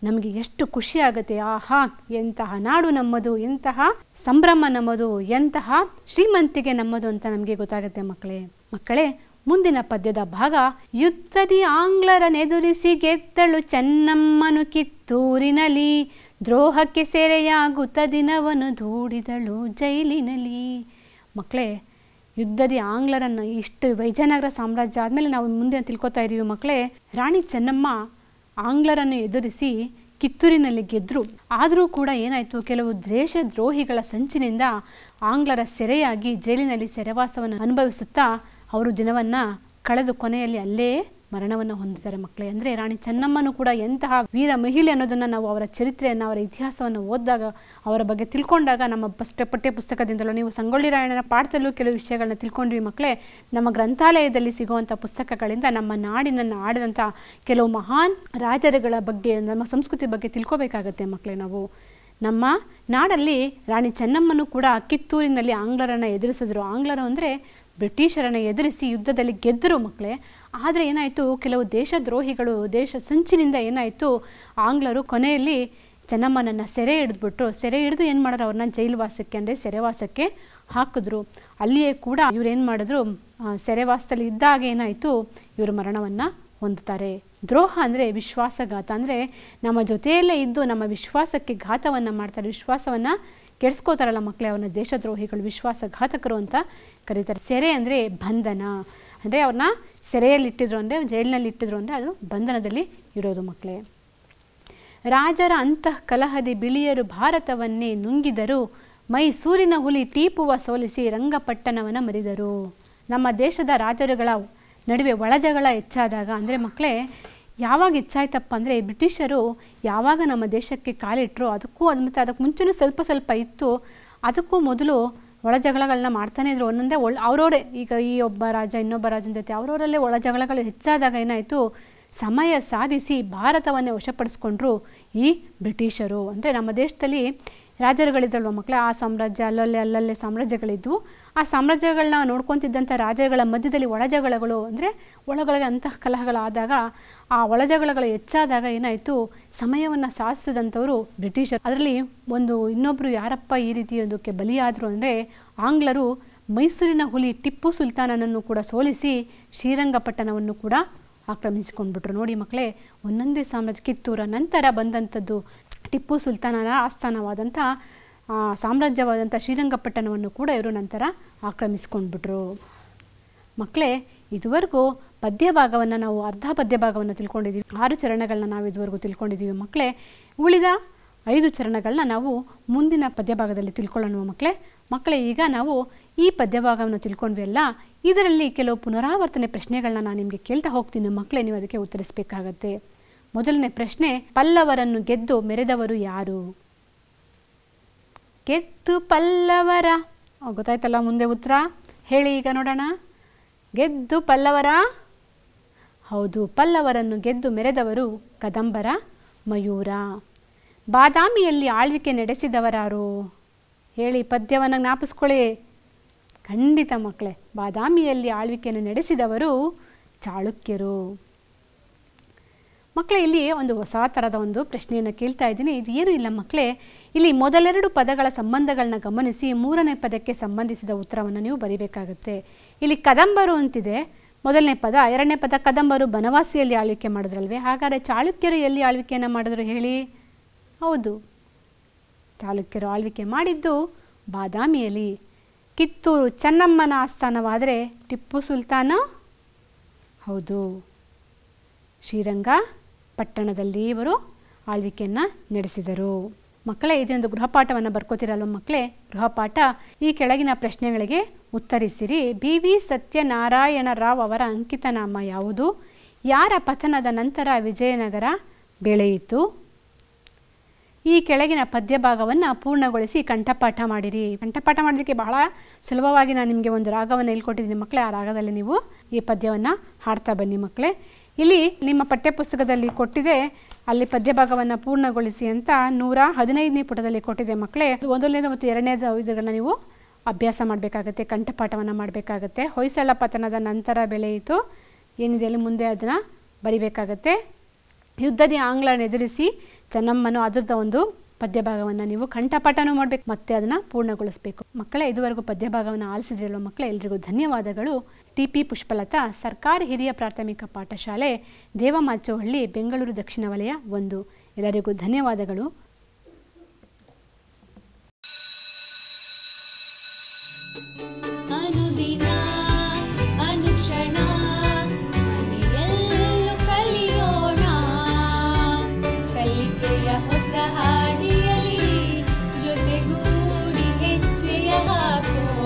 ನಮಗೆ ಎಷ್ಟು ಖುಷಿಯಾಗುತ್ತೆ. ಆಹಾ, ಎಂತಹ ನಾಡು ನಮ್ಮದು, ಎಂತಹ ಸಂಭ್ರಮ ನಮ್ಮದು, ಎಂತಹ ಶ್ರೀಮಂತಿಗೆ ನಮ್ಮದು ಅಂತ ನಮಗೆ ಗೊತ್ತಾಗುತ್ತೆ ಮಕ್ಕಳೇ. ಮುಂದಿನ ಪದ್ಯದ ಭಾಗ, ಯುದ್ಧದಿ ಆಂಗ್ಲರನೆದುರಿಸಿ ಗೆದ್ದಳು ಚೆನ್ನಮ್ಮನು ಕಿತ್ತೂರಿನಲ್ಲಿ, ದ್ರೋಹಕ್ಕೆ ಸೆರೆಯಾಗುತ್ತ ದಿನವನ್ನು ದೂಡಿದಳು ಜೈಲಿನಲ್ಲಿ. ಮಕ್ಕಳೇ, ಯುದ್ಧದಿ ಆಂಗ್ಲರನ್ನು ಇಷ್ಟು ವಿಜಯನಗರ ಸಾಮ್ರಾಜ್ಯ ಆದಮೇಲೆ ನಾವು ಮುಂದೆ ತಿಳ್ಕೊತಾ ಇದ್ದೀವಿ ಮಕ್ಕಳೇ. ರಾಣಿ ಚೆನ್ನಮ್ಮ ಆಂಗ್ಲರನ್ನು ಎದುರಿಸಿ ಕಿತ್ತೂರಿನಲ್ಲಿ ಗೆದ್ದರು. ಆದರೂ ಕೂಡ ಏನಾಯಿತು, ಕೆಲವು ದೇಶದ್ರೋಹಿಗಳ ಸಂಚಿನಿಂದ ಆಂಗ್ಲರ ಸೆರೆಯಾಗಿ ಜೈಲಿನಲ್ಲಿ ಸೆರೆವಾಸವನ್ನು ಅನುಭವಿಸುತ್ತಾ ಅವರು ದಿನವನ್ನು ಕಳೆದು ಕೊನೆಯಲ್ಲಿ ಅಲ್ಲೇ ಮರಣವನ್ನು ಹೊಂದುತ್ತಾರೆ ಮಕ್ಕಳೇ. ಅಂದರೆ ರಾಣಿ ಚೆನ್ನಮ್ಮನು ಕೂಡ ಎಂತಹ ವೀರ ಮಹಿಳೆ ಅನ್ನೋದನ್ನು ನಾವು ಅವರ ಚರಿತ್ರೆಯನ್ನು, ಅವರ ಇತಿಹಾಸವನ್ನು ಓದಿದಾಗ, ಅವರ ಬಗ್ಗೆ ತಿಳ್ಕೊಂಡಾಗ, ನಮ್ಮ ಪಠ್ಯ ಪುಸ್ತಕದಿಂದಲೂ, ನೀವು ಸಂಗೊಳ್ಳಿ ರಾಯಣ್ಣನ ಪಾಠದಲ್ಲೂ ಕೆಲವು ವಿಷಯಗಳನ್ನ ತಿಳ್ಕೊಂಡ್ವಿ ಮಕ್ಕಳೇ. ನಮ್ಮ ಗ್ರಂಥಾಲಯದಲ್ಲಿ ಸಿಗುವಂಥ ಪುಸ್ತಕಗಳಿಂದ ನಮ್ಮ ನಾಡಿನನ್ನು ಆಡಿದಂಥ ಕೆಲವು ಮಹಾನ್ ರಾಜರುಗಳ ಬಗ್ಗೆ, ನಮ್ಮ ಸಂಸ್ಕೃತಿ ಬಗ್ಗೆ ತಿಳ್ಕೊಬೇಕಾಗತ್ತೆ ಮಕ್ಕಳೇ. ನಾವು ನಮ್ಮ ನಾಡಲ್ಲಿ ರಾಣಿ ಚೆನ್ನಮ್ಮನು ಕೂಡ ಕಿತ್ತೂರಿನಲ್ಲಿ ಆಂಗ್ಲರನ್ನು ಎದುರಿಸಿದ್ರು. ಆಂಗ್ಲರು ಅಂದರೆ ಬ್ರಿಟಿಷರನ್ನು ಎದುರಿಸಿ ಯುದ್ಧದಲ್ಲಿ ಗೆದ್ದರು ಮಕ್ಕಳೇ. ಆದರೆ ಏನಾಯಿತು, ಕೆಲವು ದೇಶದ್ರೋಹಿಗಳು ದೇಶ ಸಂಚಿನಿಂದ ಏನಾಯಿತು, ಆಂಗ್ಲರು ಕೊನೆಯಲ್ಲಿ ಚೆನ್ನಮ್ಮನನ್ನು ಸೆರೆ ಹಿಡಿದ್ಬಿಟ್ರು. ಸೆರೆ ಹಿಡಿದು ಏನು ಮಾಡಿದ್ರು, ಅವ್ರನ್ನ ಜೈಲುವಾಸಕ್ಕೆ ಅಂದರೆ ಸೆರೆವಾಸಕ್ಕೆ ಹಾಕಿದ್ರು. ಅಲ್ಲಿಯೇ ಕೂಡ ಇವ್ರು ಏನು ಮಾಡಿದ್ರು, ಸೆರೆವಾಸದಲ್ಲಿ ಇದ್ದಾಗ ಏನಾಯಿತು, ಇವರು ಮರಣವನ್ನು ಹೊಂದುತ್ತಾರೆ. ದ್ರೋಹ ಅಂದರೆ ವಿಶ್ವಾಸಘಾತ, ಅಂದರೆ ನಮ್ಮ ಜೊತೆಯಲ್ಲೇ ಇದ್ದು ನಮ್ಮ ವಿಶ್ವಾಸಕ್ಕೆ ಘಾತವನ್ನು ಮಾಡ್ತಾರೆ, ವಿಶ್ವಾಸವನ್ನು ಕೆಡಿಸ್ಕೋತಾರಲ್ಲ ಮಕ್ಕಳೇ, ಅವ್ರನ್ನ ದೇಶದ್ರೋಹಿಗಳು, ವಿಶ್ವಾಸಘಾತಕರು ಅಂತ ಕರೀತಾರೆ. ಸೆರೆ ಅಂದರೆ ಬಂಧನ, ಅಂದರೆ ಅವ್ರನ್ನ ಸೆರೆಯಲ್ಲಿಟ್ಟಿದ್ರು, ಅಂದರೆ ಜೈಲಿನಲ್ಲಿ ಇಟ್ಟಿದ್ರು, ಅಂದರೆ ಅದು ಬಂಧನದಲ್ಲಿ ಇಡೋದು ಮಕ್ಕಳೇ. ರಾಜರ ಅಂತಃ ಕಲಹದಿ ಬಿಳಿಯರು ಭಾರತವನ್ನೇ ನುಂಗಿದರು, ಮೈಸೂರಿನ ಹುಲಿ ಟಿಪ್ಪುವ ಸೋಲಿಸಿ ರಂಗಪಟ್ಟಣವನ್ನು ಮರಿದರು. ನಮ್ಮ ದೇಶದ ರಾಜರುಗಳ ನಡುವೆ ಒಳಜಗಳ ಹೆಚ್ಚಾದಾಗ, ಅಂದರೆ ಮಕ್ಕಳೇ ಯಾವಾಗ ಹೆಚ್ಚಾಯ್ತಪ್ಪ ಅಂದರೆ ಬ್ರಿಟಿಷರು ಯಾವಾಗ ನಮ್ಮ ದೇಶಕ್ಕೆ ಕಾಲಿಟ್ಟರು, ಅದಕ್ಕೂ ಮತ್ತು ಅದಕ್ಕೆ ಮುಂಚೆನೂ ಸ್ವಲ್ಪ ಇತ್ತು, ಅದಕ್ಕೂ ಮೊದಲು ಒಳಜಗಳಗಳನ್ನ ಮಾಡ್ತಾನೆ ಇದ್ರು. ಒಂದೊಂದೇ ಅವರವರೇ, ಈಗ ಈ ಒಬ್ಬ ರಾಜ ಇನ್ನೊಬ್ಬ ರಾಜನ ಜೊತೆ ಅವರವರಲ್ಲೇ ಒಳಜಗಳಗಳು ಹೆಚ್ಚಾದಾಗ ಏನಾಯಿತು, ಸಮಯ ಸಾಧಿಸಿ ಭಾರತವನ್ನೇ ವಶಪಡಿಸ್ಕೊಂಡ್ರು ಈ ಬ್ರಿಟಿಷರು. ಅಂದರೆ ನಮ್ಮ ದೇಶದಲ್ಲಿ ರಾಜರುಗಳಿದ್ರಲ್ವ ಮಕ್ಕಳೇ, ಆ ಸಾಮ್ರಾಜ್ಯ ಅಲ್ಲಲ್ಲೇ ಸಾಮ್ರಾಜ್ಯಗಳಿದ್ವು. ಆ ಸಾಮ್ರಾಜ್ಯಗಳನ್ನ ನೋಡ್ಕೊತಿದ್ದಂಥ ರಾಜರುಗಳ ಮಧ್ಯದಲ್ಲಿ ಒಳಜಗಳಗಳು, ಅಂದರೆ ಒಳಗೊಳಗೆ ಅಂತಃ ಕಲಹಗಳಾದಾಗ, ಆ ಒಳಜಗಳಗಳು ಹೆಚ್ಚಾದಾಗ ಏನಾಯಿತು, ಸಮಯವನ್ನು ಸಾಧಿಸಿದಂಥವರು ಬ್ರಿಟಿಷರು. ಅದರಲ್ಲಿ ಇನ್ನೊಬ್ಬರು ಯಾರಪ್ಪ ಈ ರೀತಿಯದಕ್ಕೆ ಬಲಿಯಾದರು ಅಂದರೆ ಆಂಗ್ಲರು ಮೈಸೂರಿನ ಹುಲಿ ಟಿಪ್ಪು ಸುಲ್ತಾನನನ್ನು ಕೂಡ ಸೋಲಿಸಿ ಶ್ರೀರಂಗಪಟ್ಟಣವನ್ನು ಕೂಡ ಆಕ್ರಮಿಸಿಕೊಂಡ್ಬಿಟ್ರು. ನೋಡಿ ಮಕ್ಕಳೇ, ಒಂದೊಂದೇ ಸಾಮ್ರಾಜ್ಯ, ಕಿತ್ತೂರ ನಂತರ ಬಂದಂಥದ್ದು ಟಿಪ್ಪು ಸುಲ್ತಾನನ ಆಸ್ಥಾನವಾದಂಥ ಸಾಮ್ರಾಜ್ಯವಾದಂಥ ಶ್ರೀರಂಗಪಟ್ಟಣವನ್ನು ಕೂಡ ಇವರು ನಂತರ ಆಕ್ರಮಿಸಿಕೊಂಡ್ಬಿಟ್ರು. ಮಕ್ಕಳೇ, ಇದುವರೆಗೂ ಪದ್ಯ ಭಾಗವನ್ನು ನಾವು ಅರ್ಧ ಪದ್ಯ ಭಾಗವನ್ನು ತಿಳ್ಕೊಂಡಿದ್ದೀವಿ. 6 ಚರಣಗಳನ್ನ ನಾವು ಇದುವರೆಗೂ ತಿಳ್ಕೊಂಡಿದ್ದೀವಿ ಮಕ್ಕಳೇ. ಉಳಿದ 5 ಚರಣಗಳನ್ನ ನಾವು ಮುಂದಿನ ಪದ್ಯ ಭಾಗದಲ್ಲಿ ತಿಳ್ಕೊಳ್ಳೋಣ ಮಕ್ಕಳೇ. ಈಗ ನಾವು ಈ ಪದ್ಯ ಭಾಗವನ್ನು ತಿಳ್ಕೊಂಡ್ವಿ ಅಲ್ಲ, ಇದರಲ್ಲಿ ಕೆಲವು ಪುನರಾವರ್ತನೆ ಪ್ರಶ್ನೆಗಳನ್ನ ನಾನು ನಿಮಗೆ ಕೇಳ್ತಾ ಹೋಗ್ತೀನಿ ಮಕ್ಕಳೇ, ನೀವು ಅದಕ್ಕೆ ಉತ್ತರಿಸಬೇಕಾಗತ್ತೆ. ಮೊದಲನೇ ಪ್ರಶ್ನೆ, ಪಲ್ಲವರನ್ನು ಗೆದ್ದು ಮೆರೆದವರು ಯಾರು? ಗೆದ್ದು ಪಲ್ಲವರ, ಗೊತ್ತಾಯ್ತಲ್ಲ, ಮುಂದೆ ಉತ್ತರ ಹೇಳಿ ಈಗ ನೋಡೋಣ. ಗೆದ್ದು ಪಲ್ಲವರ, ಹೌದು, ಪಲ್ಲವರನ್ನು ಗೆದ್ದು ಮೆರೆದವರು ಕದಂಬರ ಮಯೂರ. ಬಾದಾಮಿಯಲ್ಲಿ ಆಳ್ವಿಕೆ ನಡೆಸಿದವರಾರು? ಹೇಳಿ, ಪದ್ಯವನ್ನು ಜ್ಞಾಪಿಸ್ಕೊಳ್ಳಿ. ಖಂಡಿತ ಮಕ್ಕಳೇ, ಬಾದಾಮಿಯಲ್ಲಿ ಆಳ್ವಿಕೆಯನ್ನು ನಡೆಸಿದವರು ಚಾಳುಕ್ಯರು. ಮಕ್ಕಳೇ, ಇಲ್ಲಿ ಒಂದು ಹೊಸ ಥರದ ಒಂದು ಪ್ರಶ್ನೆಯನ್ನು ಕೇಳ್ತಾ ಇದ್ದೀನಿ. ಇದು ಏನೂ ಇಲ್ಲ ಮಕ್ಕಳೇ, ಇಲ್ಲಿ ಮೊದಲೆರಡು ಪದಗಳ ಸಂಬಂಧಗಳನ್ನ ಗಮನಿಸಿ ಮೂರನೇ ಪದಕ್ಕೆ ಸಂಬಂಧಿಸಿದ ಉತ್ತರವನ್ನು ನೀವು ಬರೀಬೇಕಾಗುತ್ತೆ. ಇಲ್ಲಿ ಕದಂಬರು ಅಂತಿದೆ, ಮೊದಲನೇ ಪದ. ಎರಡನೇ ಪದ ಕದಂಬರು ಬನವಾಸಿಯಲ್ಲಿ ಆಳ್ವಿಕೆ ಮಾಡಿದ್ರಲ್ವೇ? ಹಾಗಾದರೆ ಚಾಲುಕ್ಯರು ಎಲ್ಲಿ ಆಳ್ವಿಕೆಯನ್ನು ಮಾಡಿದ್ರು ಹೇಳಿ? ಹೌದು, ಚಾಲುಕ್ಯರು ಆಳ್ವಿಕೆ ಮಾಡಿದ್ದು ಬಾದಾಮಿಯಲ್ಲಿ. ಕಿತ್ತೂರು ಚೆನ್ನಮ್ಮನ ಆಸ್ಥಾನವಾದರೆ ಟಿಪ್ಪು ಸುಲ್ತಾನ? ಹೌದು, ಶ್ರೀರಂಗಪಟ್ಟಣದಲ್ಲಿ ಇವರು ಆಳ್ವಿಕೆಯನ್ನು ನಡೆಸಿದರು. ಮಕ್ಕಳೇ, ಇದೊಂದು ಗೃಹಪಾಠವನ್ನು ಬರ್ಕೋತಿರಲ್ವ ಮಕ್ಕಳೇ? ಗೃಹಪಾಠ: ಈ ಕೆಳಗಿನ ಪ್ರಶ್ನೆಗಳಿಗೆ ಉತ್ತರಿಸಿರಿ. BV ಸತ್ಯನಾರಾಯಣ ರಾವ್ ಅವರ ಅಂಕಿತನಾಮ ಯಾವುದು? ಯಾರ ಪತನದ ನಂತರ ವಿಜಯನಗರ ಬೆಳೆಯಿತು? ಈ ಕೆಳಗಿನ ಪದ್ಯಭಾಗವನ್ನು ಪೂರ್ಣಗೊಳಿಸಿ ಕಂಠಪಾಠ ಮಾಡಿರಿ. ಕಂಠಪಾಠ ಮಾಡೋದಕ್ಕೆ ಬಹಳ ಸುಲಭವಾಗಿ ನಾನು ನಿಮಗೆ ಒಂದು ರಾಗವನ್ನು ಹೇಳ್ಕೊಟ್ಟಿದ್ದೀನಿ ಮಕ್ಕಳೇ. ಆ ರಾಗದಲ್ಲಿ ನೀವು ಈ ಪದ್ಯವನ್ನು ಹಾಡ್ತಾ ಬನ್ನಿ ಮಕ್ಕಳೇ. ಇಲ್ಲಿ ನಿಮ್ಮ ಪಠ್ಯಪುಸ್ತಕದಲ್ಲಿ ಕೊಟ್ಟಿದೆ, ಅಲ್ಲಿ ಪದ್ಯಭಾಗವನ್ನು ಪೂರ್ಣಗೊಳಿಸಿ ಅಂತ 115ನೇ ಪುಟದಲ್ಲಿ ಕೊಟ್ಟಿದೆ ಮಕ್ಕಳೇ. ಒಂದನೇ ಮತ್ತು ಎರಡನೇ ಇದನ್ನು ನೀವು ಅಭ್ಯಾಸ ಮಾಡಬೇಕಾಗತ್ತೆ, ಕಂಠಪಾಠವನ್ನು ಮಾಡಬೇಕಾಗತ್ತೆ. ಹೊಯ್ಸಳ ಪತನದ ನಂತರ ಬೆಳೆಯಿತು ಏನಿದೆ ಅಲ್ಲಿ ಮುಂದೆ ಅದನ್ನು ಬರಿಬೇಕಾಗತ್ತೆ. ಯುದ್ಧದ ಆಂಗ್ಲರನ್ನು ಎದುರಿಸಿ ಚೆನ್ನಮ್ಮನು, ಅದರದ ಒಂದು ಪದ್ಯಭಾಗವನ್ನು ನೀವು ಕಂಠಪಾಠನೂ ಮಾಡಬೇಕು ಮತ್ತು ಅದನ್ನು ಪೂರ್ಣಗೊಳಿಸಬೇಕು. ಮಕ್ಕಳೇ, ಇದುವರೆಗೂ ಪದ್ಯಭಾಗವನ್ನು ಆಲಿಸಿದ್ರಲ್ವ ಮಕ್ಕಳೇ? ಎಲ್ರಿಗೂ ಧನ್ಯವಾದಗಳು. TP ಪುಷ್ಪಲತಾ, ಸರ್ಕಾರಿ ಹಿರಿಯ ಪ್ರಾಥಮಿಕ ಪಾಠಶಾಲೆ, ದೇವಮಾಚೋಹಳ್ಳಿ, ಬೆಂಗಳೂರು ದಕ್ಷಿಣ ವಲಯ 1. ಎಲ್ಲರಿಗೂ ಧನ್ಯವಾದಗಳು. ಅನುದಿನ ಅನುಕ್ಷಣ ಮನೆಯಲ್ಲೂ ಕಲಿಯೋಣ, ಕಲಿಕೆಯ ಹೊಸ ಹಾದಿಯಲ್ಲಿ ಜೊತೆಗೂಡಿ ಹೆಜ್ಜೆಯ ಹಾಕೋಣ.